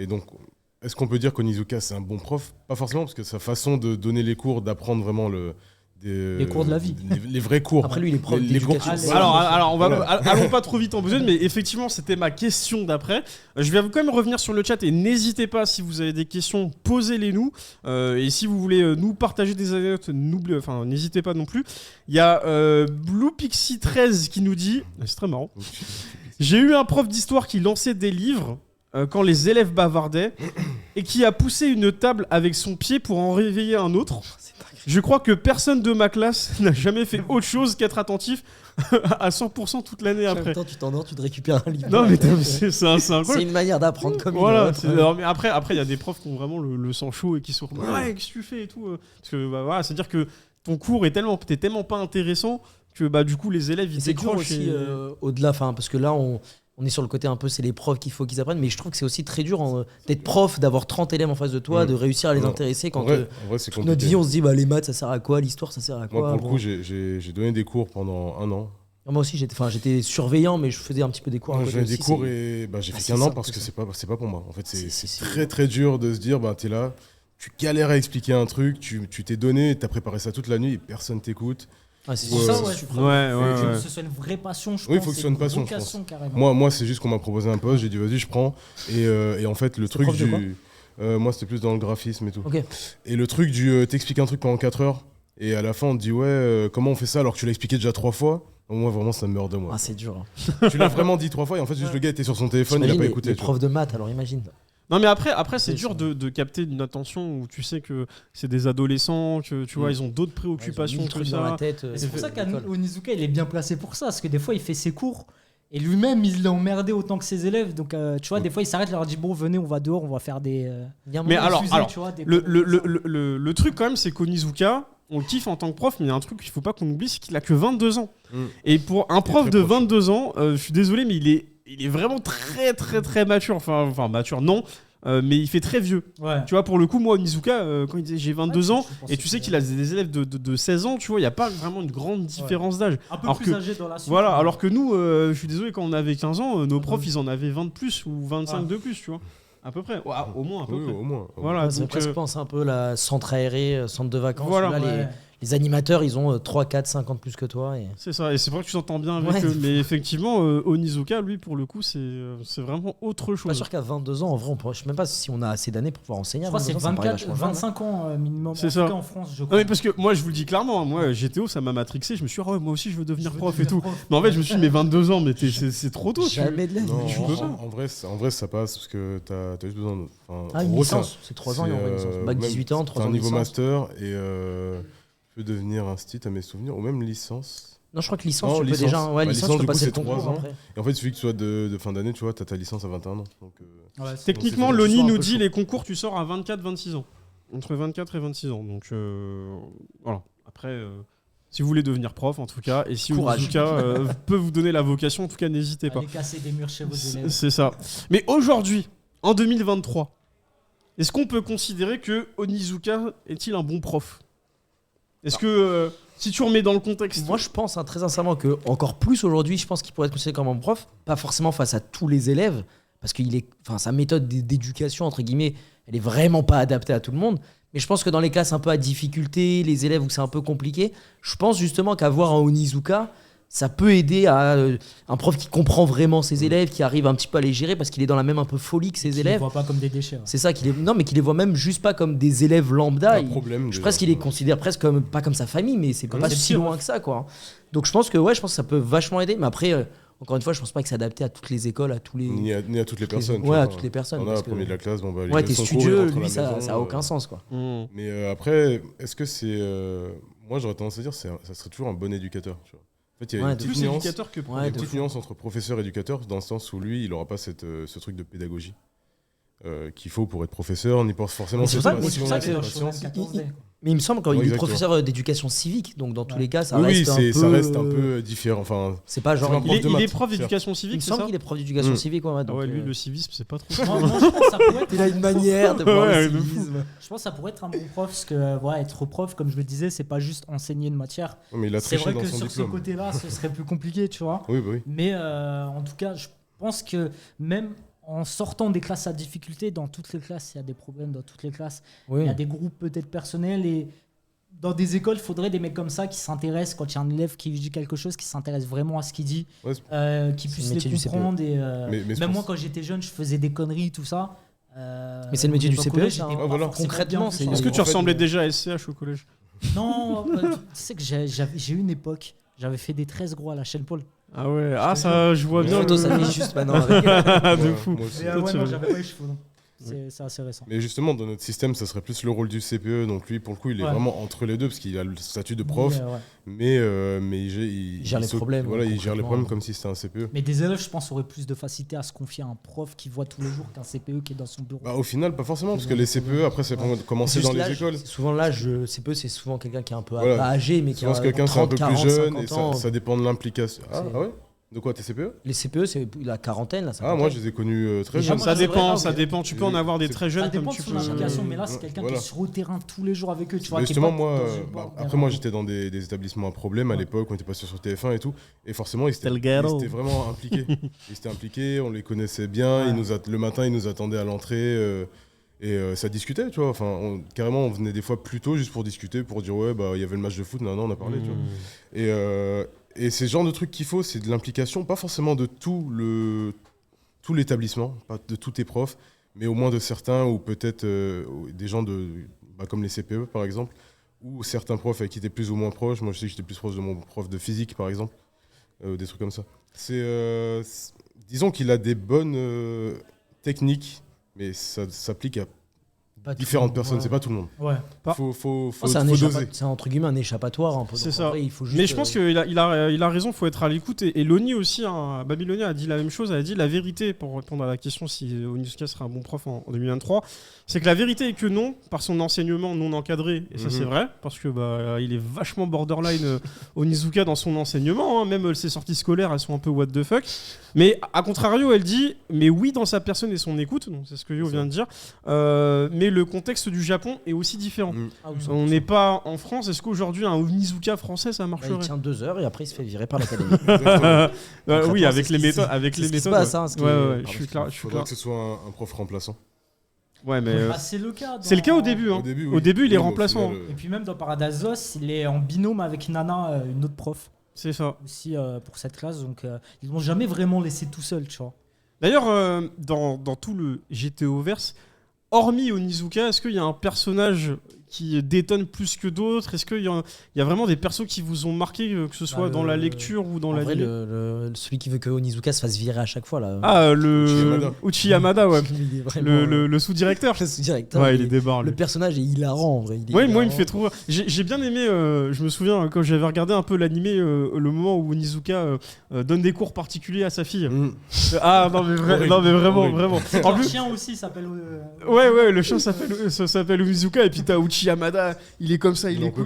Et donc, est-ce qu'on peut dire qu'Onizuka, c'est un bon prof? Pas forcément, parce que sa façon de donner les cours, d'apprendre vraiment les cours de la vie. Les vrais cours. Après, lui, il est prof d'éducation. Alors, allons pas trop vite en besogne, mais effectivement, c'était ma question d'après. Je vais quand même revenir sur le chat et n'hésitez pas, si vous avez des questions, posez-les-nous. Et si vous voulez nous partager des anecdotes, n'hésitez pas non plus. Il y a BluePixie13 qui nous dit, c'est très marrant, j'ai eu un prof d'histoire qui lançait des livres quand les élèves bavardaient et qui a poussé une table avec son pied pour en réveiller un autre. Je crois que personne de ma classe n'a jamais fait autre chose qu'être attentif à 100% toute l'année après. En même temps, tu t'endors, tu te récupères un livre. Non, mais c'est une manière d'apprendre comme voilà, mais après, il y a des profs qui ont vraiment le sang chaud et qui sont ouais, qu'est-ce que tu fais et tout. Parce que voilà, c'est-à-dire que ton cours est tellement pas intéressant que du coup les élèves ils décrochent. C'est dur aussi au-delà, parce que là on est sur le côté un peu, c'est les profs qu'il faut qu'ils apprennent, mais je trouve que c'est aussi très dur d'être prof, d'avoir 30 élèves en face de toi, de réussir à les intéresser quand toute notre vie on se dit les maths ça sert à quoi, l'histoire ça sert à quoi. Moi pour le coup j'ai donné des cours pendant 1 an. Moi aussi j'étais surveillant, mais je faisais un petit peu des cours. J'ai fait des cours et j'ai fait qu'un an parce que c'est pas pour moi. En fait c'est très très dur de se dire t'es là, tu galères à expliquer un truc, tu t'es donné, t'as préparé ça toute la nuit et personne t'écoute. C'est pour ça, que ce soit une vraie passion, je pense. Oui, il faut que ce soit une passion, je pense. Moi, c'est juste qu'on m'a proposé un poste, j'ai dit vas-y, je prends. Et en fait, le truc du. Moi, c'était plus dans le graphisme et tout. Okay. Et le truc du. T'expliques un truc pendant 4 heures, et à la fin, on te dit comment on fait ça alors que tu l'as expliqué déjà 3 fois. Moi, vraiment, ça me meurt de moi. C'est dur. Tu l'as vraiment dit 3 fois, et en fait, juste le gars était sur son téléphone, il a pas écouté. Les profs de maths, alors imagine. Non mais après c'est dur de capter une attention où tu sais que c'est des adolescents, que tu vois ils ont d'autres préoccupations que ça. Dans la tête, c'est pour ça qu'Onizuka il est bien placé pour ça, parce que des fois il fait ses cours et lui-même il l'a emmerdé autant que ses élèves, donc tu vois des fois il s'arrête, il leur dit bon venez on va dehors, on va faire des. Mais alors tu vois, le truc quand même c'est qu'Onizuka on le kiffe en tant que prof, mais il y a un truc qu'il faut pas qu'on oublie, c'est qu'il a que 22 ans. Et pour un prof de 22 ans, je suis désolé mais il est vraiment très très très mature, enfin mature non, mais il fait très vieux. Ouais. Tu vois, pour le coup, moi, Onizuka, quand il disait j'ai 22 ans, et tu sais qu'il a des élèves de 16 ans, tu vois, il n'y a pas vraiment une grande différence d'âge. Un peu plus âgé dans la suite. Voilà, alors que nous, je suis désolé, quand on avait 15 ans, nos profs, ils en avaient 20 de plus ou 25 de plus, tu vois. À peu près, au moins à peu près. Au moins. Voilà, c'est presque un peu la centre aéré, centre de vacances. Voilà, là, les animateurs, ils ont 3, 4, 5 ans de plus que toi. C'est ça, et c'est vrai que tu t'entends bien avec eux. Mais effectivement, Onizuka, lui, pour le coup, c'est vraiment autre chose. Pas sûr qu'à 22 ans, en vrai, je ne sais même pas si on a assez d'années pour pouvoir enseigner. Je crois que c'est 25 ans minimum. C'est ça. En France, je crois. Non, mais parce que moi, je vous le dis clairement, moi, GTO, ça m'a matrixé. Je me suis dit, moi aussi, je veux devenir prof et tout. Mais en fait, je me suis dit, mais 22 ans, mais c'est trop tôt. Jamais de l'aide. En vrai, ça passe parce que tu as juste besoin de. Une licence, c'est 3 ans, il y a une licence. Bac 18 ans, 3 ans de licence. Un niveau master et. Devenir un stit à mes souvenirs ou même licence. Non, je crois que licence, tu peux déjà. Ouais, licence, tu peux passer le concours 3 ans. Et en fait, il suffit que tu sois de fin d'année, tu vois, tu as ta licence à 21 ans. Donc, Ouais, techniquement, Loni nous dit les concours, tu sors à 24-26 ans. Entre 24 et 26 ans. Donc, voilà. Après, si vous voulez devenir prof, en tout cas, et si Onizuka peut vous donner la vocation, en tout cas, n'hésitez pas. Allez casser des murs chez vos élèves. C'est ça. Mais aujourd'hui, en 2023, est-ce qu'on peut considérer que Onizuka est-il un bon prof ? Est-ce que, si tu remets dans le contexte... Moi, je pense très sincèrement que encore plus aujourd'hui, je pense qu'il pourrait être considéré comme un bon prof, pas forcément face à tous les élèves, parce que sa méthode d'éducation, entre guillemets, elle est vraiment pas adaptée à tout le monde. Mais je pense que dans les classes un peu à difficulté, les élèves où c'est un peu compliqué, je pense justement qu'avoir un Onizuka, ça peut aider à un prof qui comprend vraiment ses élèves, qui arrive un petit peu à les gérer parce qu'il est dans la même un peu folie que ses élèves. Il les voit pas comme des déchets. Ouais. C'est ça, mais qu'il les voit même juste pas comme des élèves lambda. Je pense qu'il les considère presque pas comme sa famille, mais c'est pas si loin que ça, quoi. Donc je pense que ça peut vachement aider. Mais après, encore une fois, je pense pas que c'est adapté à toutes les écoles, à tous les. Ni à toutes les personnes. Ouais, à toutes les personnes. On a premier de la classe, t'es studieux, lui, ça a aucun sens, quoi. Mais après, est-ce que c'est. Moi, j'aurais tendance à dire ça serait toujours un bon éducateur, tu vois. En fait, il y a une petite nuance entre professeur et éducateur, dans le sens où lui, il n'aura pas ce truc de pédagogie qu'il faut pour être professeur, ni pas forcément. C'est pour ça que mais il me semble qu'il est professeur d'éducation civique, donc dans tous les cas, ça reste un peu différent. Enfin, c'est pas genre il est prof d'éducation civique. Il me semble qu'il est prof d'éducation civique. Ouais, lui, le civisme, c'est pas trop. Il a une manière de voir le civisme. Je pense que ça pourrait être un bon prof, parce que être prof, comme je le disais, c'est pas juste enseigner une matière. C'est vrai que sur ce côté-là, ce serait plus compliqué, tu vois. Oui. Mais en tout cas, je pense que même en sortant des classes à difficulté, dans toutes les classes, il y a des problèmes dans toutes les classes. Il y a des groupes peut-être personnels et dans des écoles, il faudrait des mecs comme ça qui s'intéressent, quand il y a un élève qui dit quelque chose, qui s'intéresse vraiment à ce qu'il dit, qui puisse les comprendre. Et, même moi, quand j'étais jeune, je faisais des conneries, tout ça. Mais c'est le métier du CPE, concrètement. Est-ce que tu ressemblais déjà à SCH au collège ? Non, tu sais que j'ai eu une époque, j'avais fait des 13 gros à la chaîne Paul. Ah ouais, ça je vois bien. Photo, ça met juste maintenant. De fou. Non, j'avais pas les cheveux. C'est assez récent. Mais justement, dans notre système, ça serait plus le rôle du CPE. Donc lui, pour le coup, il est vraiment entre les deux parce qu'il a le statut de prof, mais il gère les problèmes. Voilà, il gère les problèmes comme si c'était un CPE. Mais des élèves, je pense, auraient plus de facilité à se confier à un prof qui voit tous les jours qu'un CPE qui est dans son bureau. Au final, pas forcément, parce que les CPE, après, c'est pour commencer dans les écoles. Souvent l'âge, CPE, c'est souvent quelqu'un qui est un peu âgé, mais qui a quelqu'un qui est un peu plus jeune, et ça dépend de l'implication. Ah ouais. De quoi, tes CPE ? Les CPE, c'est la quarantaine, là. Moi, je les ai connus très jeunes. Ça dépend. Tu peux en avoir des très jeunes. Ça dépend de son implication, mais là, c'est quelqu'un qui est sur le terrain tous les jours avec eux. Tu vois, justement, moi, j'étais dans des établissements à problème à l'époque, on était passé sur TF1 et tout. Et forcément, ils étaient vraiment impliqués. Ils étaient impliqués, on les connaissait bien. Le matin, ils nous attendaient à l'entrée. Et ça discutait, tu vois. Enfin, carrément, on venait des fois plus tôt juste pour discuter, pour dire il y avait le match de foot, on a parlé, tu vois. Et c'est le genre de truc qu'il faut, c'est de l'implication, pas forcément de tout l'établissement, pas de tous tes profs, mais au moins de certains, ou peut-être des gens comme les CPE par exemple, ou certains profs avec qui tu es plus ou moins proche. Moi je sais que j'étais plus proche de mon prof de physique par exemple, des trucs comme ça. Disons qu'il a des bonnes techniques, mais ça s'applique à différentes personnes, c'est pas tout le monde. Faut doser. C'est entre guillemets un échappatoire un peu. C'est ça. Mais je pense qu'il a raison, faut être à l'écoute. Et Loni aussi, Babylonia a dit la même chose. Elle a dit la vérité, pour répondre à la question si Onizuka sera un bon prof en 2023, c'est que la vérité est que non, par son enseignement non encadré. Et ça c'est vrai, parce que il est vachement borderline Onizuka dans son enseignement. Même ses sorties scolaires, elles sont un peu what the fuck. Mais à contrario, elle dit mais oui dans sa personne et son écoute. Donc c'est ce que Yo vient de dire. Mais le contexte du Japon est aussi différent. On n'est pas en France. Est-ce qu'aujourd'hui un Onizuka français ça marcherait ? Il tient 2 heures et après il se fait virer par l'académie. Oui, avec les méthodes. Se passe, je suis clair. Il faudrait que ce soit un prof remplaçant. Ouais, mais c'est le cas. C'est le cas au début. Au début, il est remplaçant. Et puis même dans Paradise Lost, il est en binôme avec Nana, une autre prof. C'est ça. Aussi pour cette classe, donc ils l'ont jamais vraiment laissé tout seul, tu vois. D'ailleurs, dans tout le GTOverse, hormis Onizuka, est-ce qu'il y a un personnage qui détonnent plus que d'autres? Est-ce qu'il y a vraiment des persos qui vous ont marqué, que ce soit dans la lecture ou dans l'anime? Celui qui veut que Onizuka se fasse virer à chaque fois là. Ah, Uchi Yamada, ouais. Le sous-directeur. Le sous-directeur. Ouais, il est débarre. Le personnage est hilarant en vrai. Moi il me fait trop. J'ai bien aimé. Je me souviens quand j'avais regardé un peu l'animé, le moment où Onizuka donne des cours particuliers à sa fille. Ah non mais vraiment. En plus, le chien aussi s'appelle. Ouais, le chien s'appelle Onizuka et puis t'as Uchi Yamada, il est comme ça, il en peut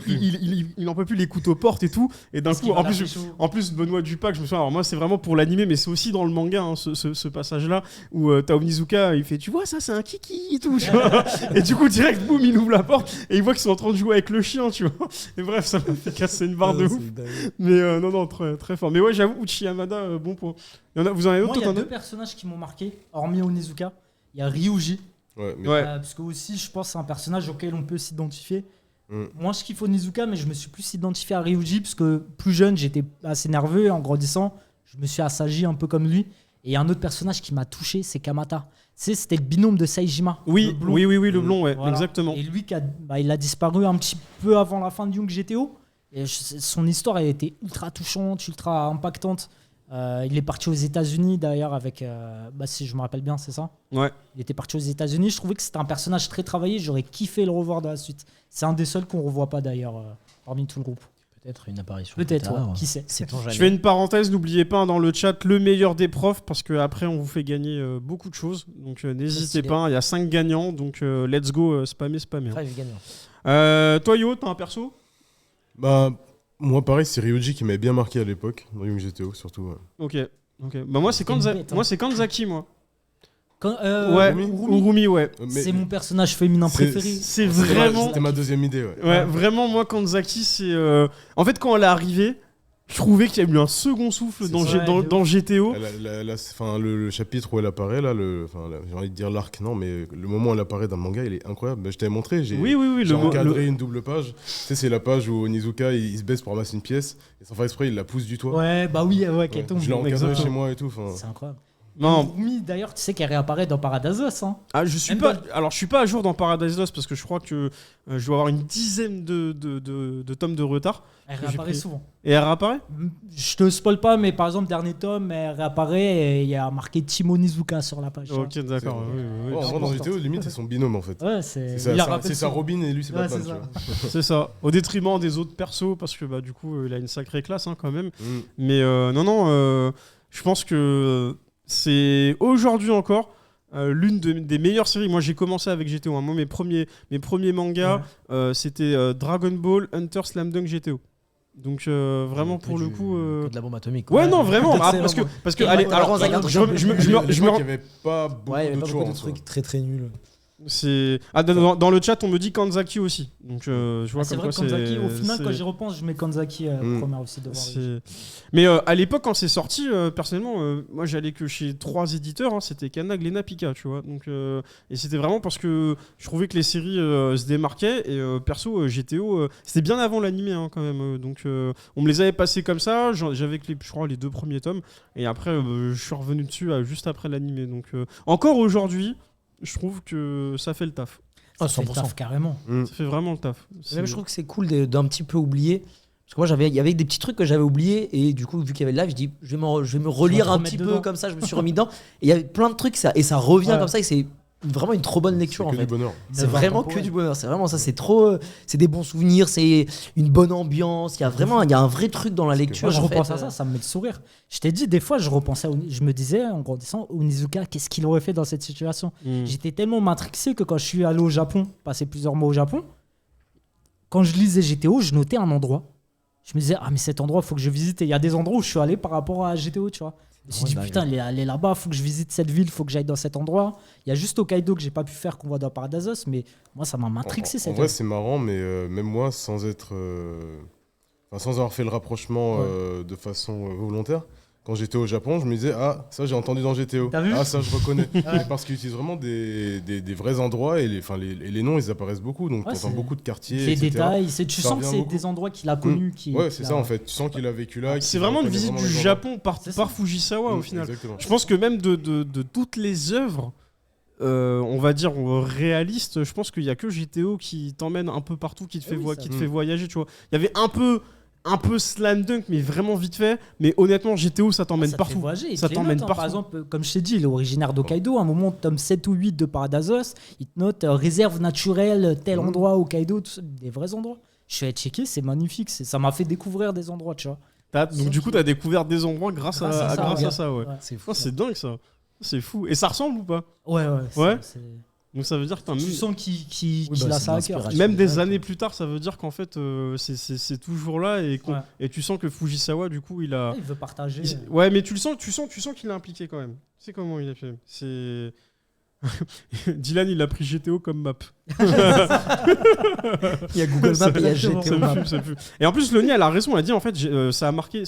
plus, les couteaux portes et tout. Et d'un coup, en plus Benoît Dupac, je me souviens. Alors moi c'est vraiment pour l'animé, mais c'est aussi dans le manga ce passage-là où t'as Onizuka, il fait tu vois ça c'est un kiki et tout. Tu vois et du coup direct boum il ouvre la porte et il voit qu'ils sont en train de jouer avec le chien, tu vois. Et bref ça m'a fait casser une barre de ouf. Mais non très très fort. Mais ouais j'avoue Uchi Yamada bon point. Vous en avez d'autres? Moi il y a deux personnages qui m'ont marqué, hormis Onizuka. Il y a Ryuji. Ouais. Parce que aussi je pense c'est un personnage auquel on peut s'identifier. Moi je kiffe Onizuka mais je me suis plus identifié à Ryuji parce que plus jeune j'étais assez nerveux et en grandissant je me suis assagi un peu comme lui. Et un autre personnage qui m'a touché c'est Kamata. C'était le binôme de Saejima. Oui, le blond, ouais, voilà. Exactement. Et lui, il a disparu un petit peu avant la fin de Young GTO. Et son histoire a été ultra touchante, ultra impactante. Il est parti aux États-Unis d'ailleurs avec. Si je me rappelle bien, c'est ça? Ouais. Il était parti aux États-Unis. Je trouvais que c'était un personnage très travaillé. J'aurais kiffé le revoir dans la suite. C'est un des seuls qu'on ne revoit pas d'ailleurs parmi tout le groupe. Peut-être une apparition. Peut-être, ouais. Qui sait. Je fais une parenthèse, n'oubliez pas dans le chat le meilleur des profs parce qu'après on vous fait gagner beaucoup de choses. Donc n'hésitez pas, il y a 5 gagnants. Donc let's go, spammer. 5 gagnants. Toi Yo, t'as un perso? Bah, moi pareil, c'est Ryuji qui m'avait bien marqué à l'époque, dans Young GTO surtout. Ouais. Ok. Bah, moi c'est Kanzaki, moi. Urumi, ouais. C'est mon personnage féminin préféré. C'est vraiment. C'était ma deuxième idée, ouais. Ouais, vraiment, moi, Kanzaki, c'est. En fait, quand elle est arrivée, je trouvais qu'il y a eu un second souffle dans GTO. Le chapitre où elle apparaît, là, j'ai envie de dire l'arc, non, mais le moment où elle apparaît dans le manga, il est incroyable. Je t'avais montré, j'ai encadré une double page. Tu sais, c'est la page où Onizuka il se baisse pour ramasser une pièce, et sans faire exprès, il la pousse du toit. Ouais, bah oui, qui tombe. Je l'ai encadré chez moi et tout. C'est incroyable. Non. Urumi, d'ailleurs, tu sais qu'elle réapparaît dans Paradise Hein. Ah, je suis pas à jour dans Paradise Lost parce que je crois que je dois avoir une dizaine de tomes de retard. Elle réapparaît souvent. Et elle réapparaît? Je te spoil pas, mais par exemple, dernier tome, elle réapparaît et il y a marqué Timo Onizuka sur la page. Ok, d'accord. Oui, dans GTO, limite, c'est son binôme en fait. Ouais, c'est sa Robin et lui, c'est Batman. C'est ça. Au détriment des autres persos parce que du coup, il a une sacrée classe quand même. Mais je pense que c'est aujourd'hui encore l'une des meilleures séries. Moi j'ai commencé avec GTO. Moi mes premiers mangas c'était Dragon Ball, Hunter, Slam Dunk, GTO. Donc vraiment pour le coup de la bombe atomique. Ouais non vraiment parce que allez alors je me il y avait pas beaucoup de trucs très très nuls. Dans le chat on me dit Kanzaki aussi. Donc je vois c'est comme vrai quoi Kanzaki au final quand j'y repense je mets Kanzaki première aussi devant. Mais à l'époque quand c'est sorti personnellement moi j'allais que chez 3 éditeurs c'était Kana, Glénat, Pika tu vois. Donc et c'était vraiment parce que je trouvais que les séries se démarquaient et perso GTO c'était bien avant l'animé quand même donc on me les avait passés comme ça, j'avais que je crois les 2 premiers tomes et après je suis revenu dessus juste après l'animé. Donc encore aujourd'hui je trouve que ça fait le taf. Ça fait le taf carrément. Ça fait vraiment le taf. Même je trouve que c'est cool d'un petit peu oublier. Parce que moi, il y avait des petits trucs que j'avais oubliés. Et du coup, vu qu'il y avait le live, je dis, je vais me relire un petit peu comme ça. Je me suis remis dedans. Et il y avait plein de trucs et ça revient comme ça. Et c'est vraiment une trop bonne lecture en fait. C'est vraiment que du bonheur. C'est vraiment ça. C'est trop. C'est des bons souvenirs. C'est une bonne ambiance. Il y a un vrai truc dans la lecture. Moi, je repense à ça me met le sourire. Je t'ai dit, des fois, je me disais en grandissant, Onizuka, qu'est-ce qu'il aurait fait dans cette situation? J'étais tellement matrixé que quand je suis allé au Japon, passé plusieurs mois au Japon, quand je lisais GTO, je notais un endroit. Je me disais, mais cet endroit, il faut que je visite. Et il y a des endroits où je suis allé par rapport à GTO, tu vois. Je me suis dit, putain, aller là-bas, il faut que je visite cette ville, il faut que j'aille dans cet endroit. Il y a juste Hokkaido que j'ai pas pu faire qu'on voit dans Paradise, mais moi, ça m'a matrixé cette. En vrai, c'est marrant, mais même moi, sans avoir fait le rapprochement de façon volontaire, quand j'étais au Japon, je me disais, ça j'ai entendu dans GTO. Ça je reconnais. Parce qu'ils utilisent vraiment des vrais endroits et les noms ils apparaissent beaucoup. Donc tu entends beaucoup de quartiers. Des détails. Tu sens que c'est des endroits qu'il a connus. C'est ça en fait. Tu sens qu'il a vécu là. C'est vraiment une visite du Japon par Fujisawa au final. Exactement. Je pense que même de toutes les œuvres, on va dire réaliste, je pense qu'il y a que GTO qui t'emmène un peu partout, qui te fait voyager, tu vois. Il y avait un peu slam dunk, mais vraiment vite fait. Mais honnêtement, GTO, ça t'emmène partout. Ça t'emmène partout. Par exemple, comme je t'ai dit, il est originaire d'Hokkaido. À un moment, tome 7 ou 8 de Paradazos, il te note réserve naturelle, tel endroit, Hokkaido, tout ça, des vrais endroits. Je suis allé checker, c'est magnifique. Ça m'a fait découvrir des endroits, tu vois. Donc du coup, t'as découvert des endroits grâce à ça, ouais. C'est fou. C'est dingue, ça. C'est fou. Et ça ressemble ou pas ? Ouais. Donc ça veut dire que tu sens qu'il a ça à cœur. Même des années plus tard, ça veut dire qu'en fait c'est toujours là et tu sens que Fujisawa du coup il veut partager. Ouais, mais tu sens qu'il est impliqué quand même. C'est comment il a fait. C'est Dylan, il a pris GTO comme map. Il y a Google Maps et il y a GTO Map. Et en plus, Loni, elle a raison. Elle a dit en fait, ça a marqué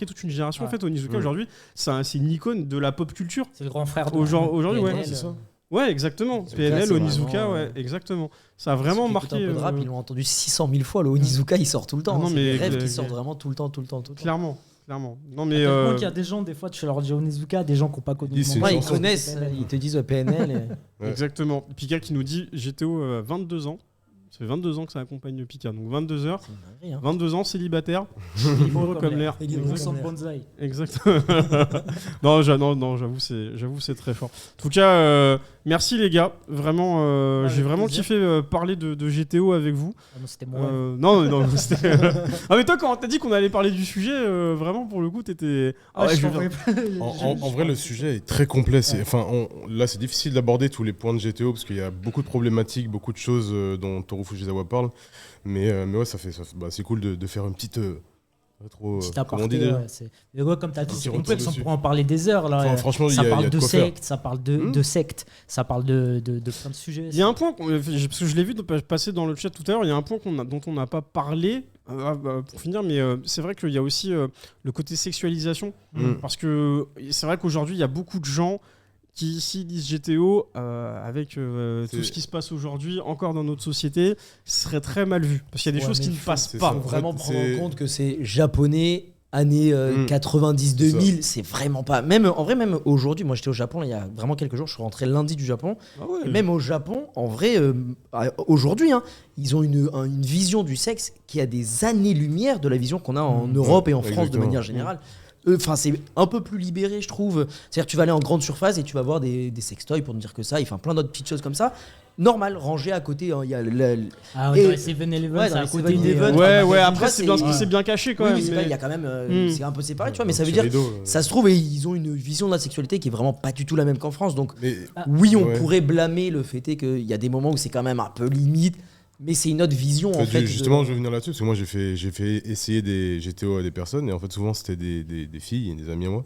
toute une génération. En fait, Onizuka aujourd'hui, c'est une icône de la pop culture. C'est le grand frère de aujourd'hui, PNL, c'est ça. Ouais, exactement. PNL, Onizuka, ouais, exactement. Ça a vraiment marqué. Un peu de rap, ils l'ont entendu 600 000 fois. Le Onizuka, il sort tout le temps. C'est des rêves qui sortent vraiment tout le temps. Clairement. Non, mais il y a des gens, des fois, tu leur dis Onizuka, des gens qui n'ont pas connu. Ils connaissent, ils te disent PNL. Exactement. Pika qui nous dit GTO 22 ans. Ça fait 22 ans que ça accompagne Pika. Donc 22 heures. 22 ans, célibataire. Heureux comme l'air. Exactement. Non, j'avoue, c'est très fort. En tout cas, merci les gars. Vraiment, j'ai vraiment kiffé parler de GTO avec vous. C'était moi. Non, c'était. Ah, mais toi, quand t'as dit qu'on allait parler du sujet, vraiment, pour le coup, t'étais. En vrai, le sujet est très complet. Là, c'est difficile d'aborder tous les points de GTO parce qu'il y a beaucoup de problématiques, beaucoup de choses dont Toru Fujisawa parle. Mais ouais, c'est cool de faire une petite. Comment on dit comme tu as dit, c'est complexe, on pourrait en parler des heures. Là. Franchement, ça parle de sectes, ça parle de sectes, ça parle de plein de sujets. Il y a un point, parce que je l'ai vu passer dans le chat tout à l'heure, il y a un point dont on n'a pas parlé, pour finir, mais c'est vrai qu'il y a aussi le côté sexualisation. Parce que c'est vrai qu'aujourd'hui, il y a beaucoup de gens qui ici lisent GTO avec tout ce qui se passe aujourd'hui encore dans notre société serait très mal vu parce qu'il y a des choses qui ne passent pas. Il faut vraiment prendre en compte que c'est japonais années 90-2000, c'est vraiment pas même aujourd'hui. Moi j'étais au Japon il y a vraiment quelques jours, je suis rentré lundi du Japon. Et même au Japon en vrai aujourd'hui ils ont une vision du sexe qui a des années-lumière de la vision qu'on a en Europe et en France de manière générale. C'est un peu plus libéré, je trouve. C'est-à-dire, tu vas aller en grande surface et tu vas voir des sextoys pour ne dire que ça. Enfin, plein d'autres petites choses comme ça. Normal, rangé à côté. Il y a dans les 7-Eleven, c'est à côté des Ouais, après, c'est bien caché quand même. Il y a quand même. C'est un peu séparé, tu vois. Mais ça veut dire, ça se trouve, ils ont une vision de la sexualité qui est vraiment pas du tout la même qu'en France. Donc, oui, on pourrait blâmer le fait qu'il y a des moments où c'est quand même un peu limite. Mais c'est une autre vision en fait. Justement, je vais venir là-dessus parce que moi j'ai fait essayer des GTO à des personnes et en fait souvent c'était des filles, des amis à moi.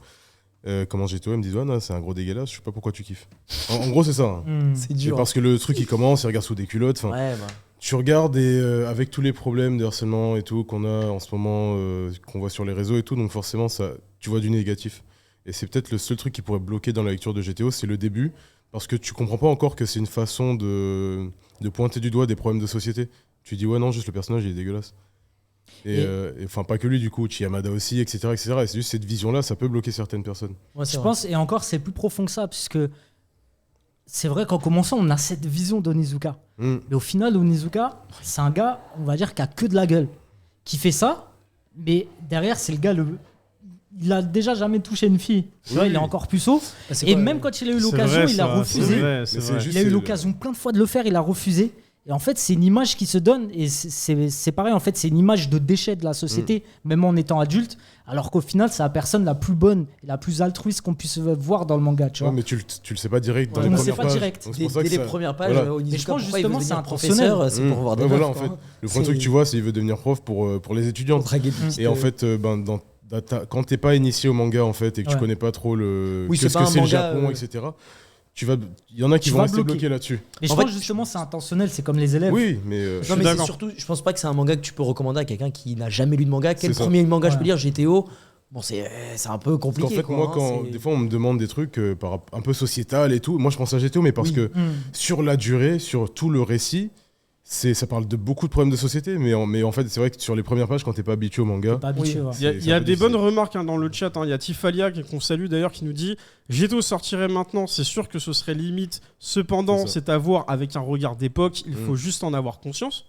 Comment GTO, ils me disent ouais, non, c'est un gros dégueulasse, je sais pas pourquoi tu kiffes. En gros, c'est ça. C'est dur. Parce que le truc il commence, il regarde sous des culottes. Tu regardes et avec tous les problèmes de harcèlement et tout qu'on a en ce moment, qu'on voit sur les réseaux et tout, donc forcément tu vois du négatif. Et c'est peut-être le seul truc qui pourrait bloquer dans la lecture de GTO, c'est le début. Parce que tu comprends pas encore que c'est une façon de pointer du doigt des problèmes de société. Tu dis ouais non, juste le personnage il est dégueulasse. Et enfin pas que lui du coup, Chiyamada aussi, etc. Et c'est juste cette vision-là, ça peut bloquer certaines personnes. Ouais, je pense, et encore c'est plus profond que ça, puisque c'est vrai qu'en commençant on a cette vision d'Onizuka. Mais au final Onizuka, c'est un gars, on va dire, qui a que de la gueule. Qui fait ça, mais derrière c'est le gars il a déjà jamais touché une fille. Tu vois, il est encore puceau. Et même quand il a eu l'occasion, il a refusé. Il a eu l'occasion plein de fois de le faire, il a refusé. Et en fait, c'est une image qui se donne. Et c'est pareil, en fait, c'est une image de déchet de la société, même en étant adulte. Alors qu'au final, c'est la personne la plus bonne et la plus altruiste qu'on puisse voir dans le manga. Tu vois. Mais tu le sais pas direct dans les premières pages. Direct. Dès les premières pages, mais je pense justement c'est un professeur, c'est pour voir des meufs, en fait. Le premier truc que tu vois, c'est qu'il veut devenir prof pour les étudiants. Et en fait, quand t'es pas initié au manga en fait et que tu connais pas trop ce que c'est le Japon, etc. Il y en a qui vont rester bloqués là-dessus. Mais je pense justement c'est intentionnel, c'est comme les élèves. Oui, mais non, mais c'est surtout, je pense pas que c'est un manga que tu peux recommander à quelqu'un qui n'a jamais lu de manga. Quel premier manga je peux lire? GTO. Bon, c'est un peu compliqué. En fait, moi, des fois, on me demande des trucs un peu sociétal et tout. Moi, je pense à GTO, mais parce que sur la durée, sur tout le récit, ça parle de beaucoup de problèmes de société, mais en fait, c'est vrai que sur les premières pages, quand t'es pas habitué au manga, il y a des bonnes remarques dans le chat. Il y a Tifalia qu'on salue d'ailleurs qui nous dit GTO sortirait maintenant, c'est sûr que ce serait limite. Cependant, c'est à voir avec un regard d'époque. Il faut juste en avoir conscience.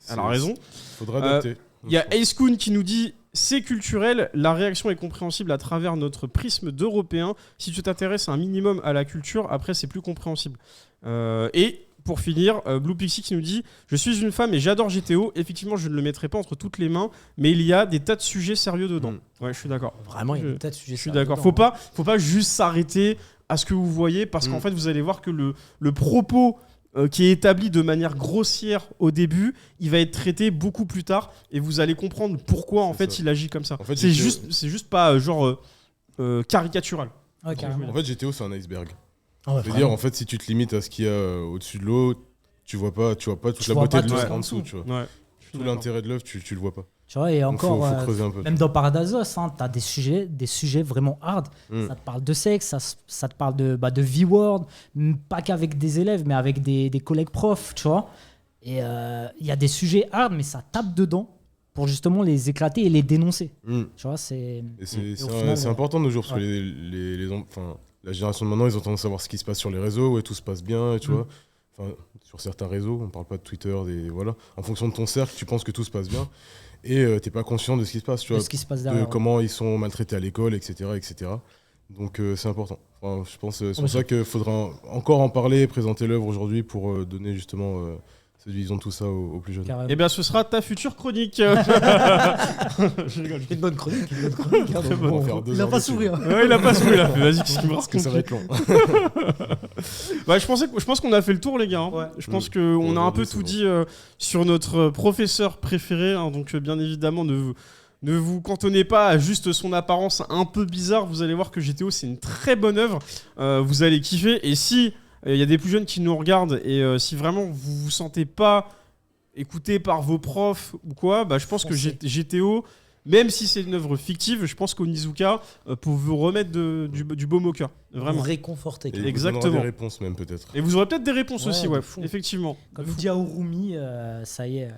Elle a raison. Faudra adapter. Il y a Ace Kun qui nous dit c'est culturel, la réaction est compréhensible à travers notre prisme d'Européens. Si tu t'intéresses un minimum à la culture, après c'est plus compréhensible. Et pour finir, Blue Pixie qui nous dit je suis une femme et j'adore GTO. Effectivement, je ne le mettrai pas entre toutes les mains, mais il y a des tas de sujets sérieux dedans. Ouais, je suis d'accord. Vraiment, il y a des tas de sujets sérieux. Je suis d'accord. Faut pas juste s'arrêter à ce que vous voyez, parce qu'en fait, vous allez voir que le propos qui est établi de manière grossière au début, il va être traité beaucoup plus tard, et vous allez comprendre pourquoi en fait il agit comme ça. En fait, c'est juste pas caricatural. En fait, GTO c'est un iceberg. Je veux dire, en fait, si tu te limites à ce qu'il y a au-dessus de l'eau, tu vois pas toute la beauté de l'œuf en dessous. Tu vois. Tout l'intérêt de l'œuf, tu le vois pas. Tu vois, et encore, faut creuser un peu. Même dans Paradisos, tu as des sujets vraiment hard. Ça te parle de sexe, ça te parle de V-word, pas qu'avec des élèves, mais avec des collègues profs, tu vois. Et il y a des sujets hard, mais ça tape dedans pour justement les éclater et les dénoncer. Tu vois, c'est important de nos jours, parce que la génération de maintenant, ils ont tendance à savoir ce qui se passe sur les réseaux, où tout se passe bien, et tu vois. Enfin, sur certains réseaux, on parle pas de Twitter, voilà. En fonction de ton cercle, tu penses que tout se passe bien, et t'es pas conscient de ce qui se passe, tu vois. De comment ils sont maltraités à l'école, etc., etc. Donc c'est important. Enfin, je pense c'est pour ça qu'il faudra encore en parler, présenter l'œuvre aujourd'hui pour donner justement cette vision de tout ça aux plus jeunes. Et bien ce sera ta future chronique. Une bonne chronique. Il a pas souri. Ouais, il a pas souri. Vas-y, qu'est-ce qu'il me raconte ? Ça va être long. Je pense qu'on a fait le tour, les gars. Ouais. Je pense qu'on a un peu tout dit sur notre professeur préféré. Donc bien évidemment, ne vous cantonnez pas à juste son apparence un peu bizarre. Vous allez voir que GTO, c'est une très bonne œuvre. Vous allez kiffer. Et si il y a des plus jeunes qui nous regardent, et si vraiment vous vous sentez pas écouté par vos profs ou quoi, je pense que GTO, même si c'est une œuvre fictive, je pense qu'Onizuka peut vous remettre du baume au cœur. Vraiment. Vous réconforter. Et exactement. Vous aurez des réponses même peut-être. Et vous aurez peut-être des réponses aussi, effectivement. Comme dit Aorumi, ça y est.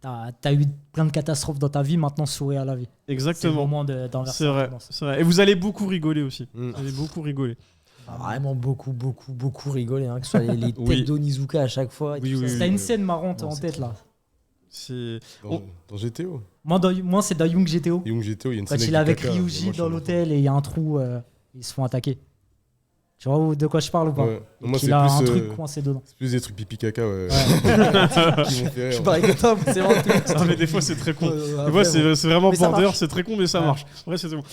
T'as eu plein de catastrophes dans ta vie, maintenant souris à la vie. Exactement. C'est le moment d'inverser la tendance. C'est vrai. Et vous allez beaucoup rigoler aussi. Vous allez beaucoup rigoler. Vraiment beaucoup rigoler, que ce soit les têtes d'Onizuka à chaque fois. T'as une scène marrante en tête là. C'est dans GTO. Moi c'est dans Young GTO. Young GTO, il y a une scène quand il est avec Ryuji dans l'hôtel et il y a un trou, ils se font attaquer. Tu vois de quoi je parle ou pas? Moi, il a un truc coincé dedans. C'est plus des trucs pipi caca, qui m'ont fait rire. Je parie que toi, c'est vraiment. Mais des fois, c'est très con. Des fois, c'est vraiment border, c'est très con, mais ça marche. Ouais, c'est bon.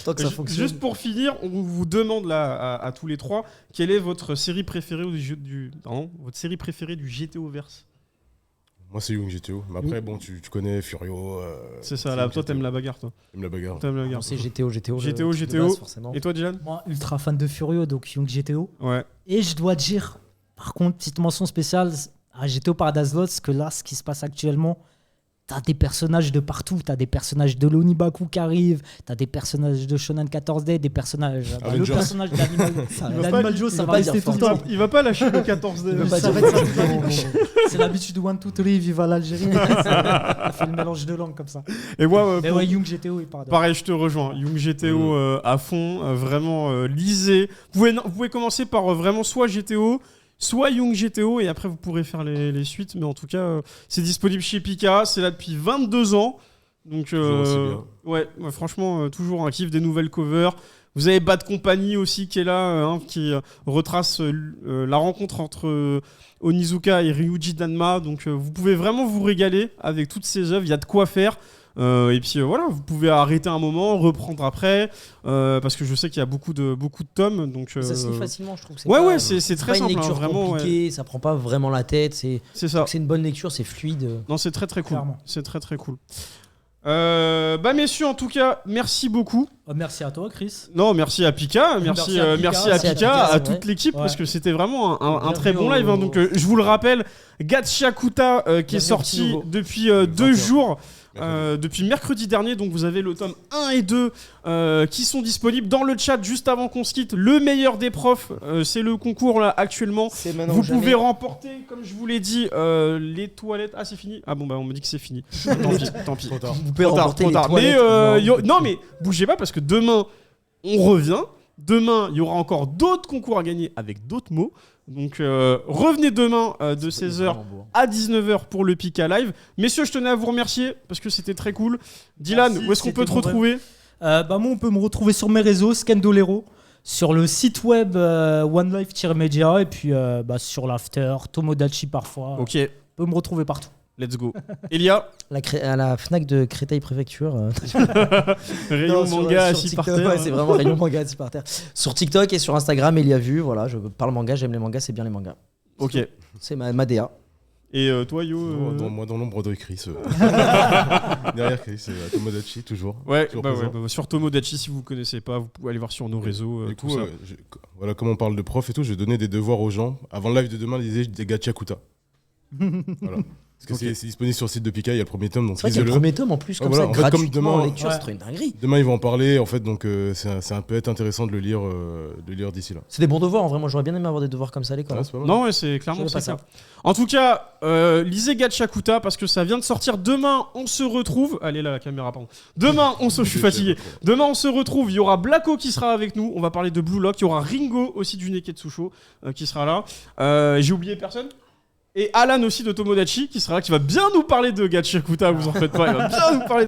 Juste pour finir, on vous demande là à tous les trois, quelle est votre série préférée votre série préférée du GTO verse? Moi, c'est Young GTO. Mais après, bon, tu connais Furio. C'est ça, là, toi, t'aimes la bagarre, toi. T'aimes la bagarre. C'est GTO. Base, et toi, Dylan? Moi, ultra fan de Furio, donc Young GTO. Ouais. Et je dois dire, par contre, petite mention spéciale à GTO Paradise Lost, que là, ce qui se passe actuellement, t'as des personnages de partout. T'as des personnages de l'Onibaku qui arrivent, t'as des personnages de Shonen 14D, des personnages. Le personnage d'Animal Joe, ça va rester tout le temps. Il va pas lâcher le 14D. C'est l'habitude de 1, 2, 3, viva l'Algérie. Ça fait le mélange de langues comme ça. Et moi, Young GTO et Paradise. Pareil, je te rejoins. Young GTO à fond, vraiment lisez. Vous pouvez commencer par vraiment soit GTO, soit Young GTO, et après vous pourrez faire les suites, mais en tout cas c'est disponible chez Pika, c'est là depuis 22 ans, donc ouais, franchement toujours un kiff, des nouvelles covers. Vous avez Bad Company aussi qui est là, qui retrace la rencontre entre Onizuka et Ryuji Danma, donc vous pouvez vraiment vous régaler avec toutes ces œuvres, il y a de quoi faire. Et puis voilà, vous pouvez arrêter un moment, reprendre après, parce que je sais qu'il y a beaucoup de tomes. Donc, ça se lit facilement, je trouve. C'est très simple. C'est pas une lecture compliquée, ça prend pas vraiment la tête. C'est ça. C'est une bonne lecture, c'est fluide. Non, c'est très très cool. Clairement. C'est très très cool. Messieurs, en tout cas, merci beaucoup. Merci à toi, Chris. Non, merci à Pika, merci à Pika, à toute l'équipe, parce que c'était vraiment un très bon live. Donc, je vous le rappelle, Gachakuta qui est sorti depuis 2 jours. depuis mercredi dernier. Donc vous avez le tome 1 et 2 qui sont disponibles dans le chat juste avant qu'on se quitte. Le meilleur des profs, c'est le concours là actuellement. Vous pouvez remporter, comme je vous l'ai dit, les toilettes. Ah, c'est fini. Ah bon, bah on me dit que c'est fini. Tant pis. Vous pouvez remporter les toilettes. Mais non, mais bougez pas parce que demain on revient. Demain, il y aura encore d'autres concours à gagner avec d'autres mots. Donc revenez demain de 16h à 19h pour le Pika Live. Messieurs, je tenais à vous remercier parce que c'était très cool. Dylan, merci, où est-ce qu'on peut te retrouver ? Moi, on peut me retrouver sur mes réseaux, Scandolero, sur le site web OneLife-Media et puis sur l'After, Tomodachi parfois. Ok. On peut me retrouver partout. Let's go. Elia, à la Fnac de Créteil Préfecture. Rayon manga assis par terre. Ouais, c'est vraiment rayon manga assis par terre. Sur TikTok et sur Instagram, Elia Vu. Voilà, je parle manga, j'aime les mangas, c'est bien les mangas. Ok. C'est ma DA. Et toi, Yo Moi, dans l'ombre de Chris. Derrière Chris, Tomodachi, toujours. Ouais, sur Tomodachi, si vous ne connaissez pas, vous pouvez aller voir sur nos réseaux. Du coup, voilà, comme on parle de prof et tout, je vais donner des devoirs aux gens. Avant le live de demain, lisez des Gachakuta. Voilà. Parce que c'est disponible sur le site de Pika, il y a le premier tome. Donc c'est vrai qu'il y a le premier tome en plus, comme ça, gratuitement en lecture, c'est une dinguerie. Demain, ils vont en parler, en fait, donc ça peut être intéressant de le lire d'ici là. C'est des bons devoirs, en vrai. Moi, j'aurais bien aimé avoir des devoirs comme ça à l'école. Non, c'est clairement ça. En tout cas, lisez Gachakuta parce que ça vient de sortir. Demain, on se retrouve. Allez, là, la caméra, pardon. Demain, je suis fatigué. Demain, on se retrouve. Il y aura Blacko qui sera avec nous. On va parler de Blue Lock. Il y aura Ringo aussi du Neketsu Show qui sera là. J'ai oublié personne ? Et Alan aussi de Tomodachi qui sera là, qui va bien nous parler de Gachakuta, vous en faites pas, il va bien nous parler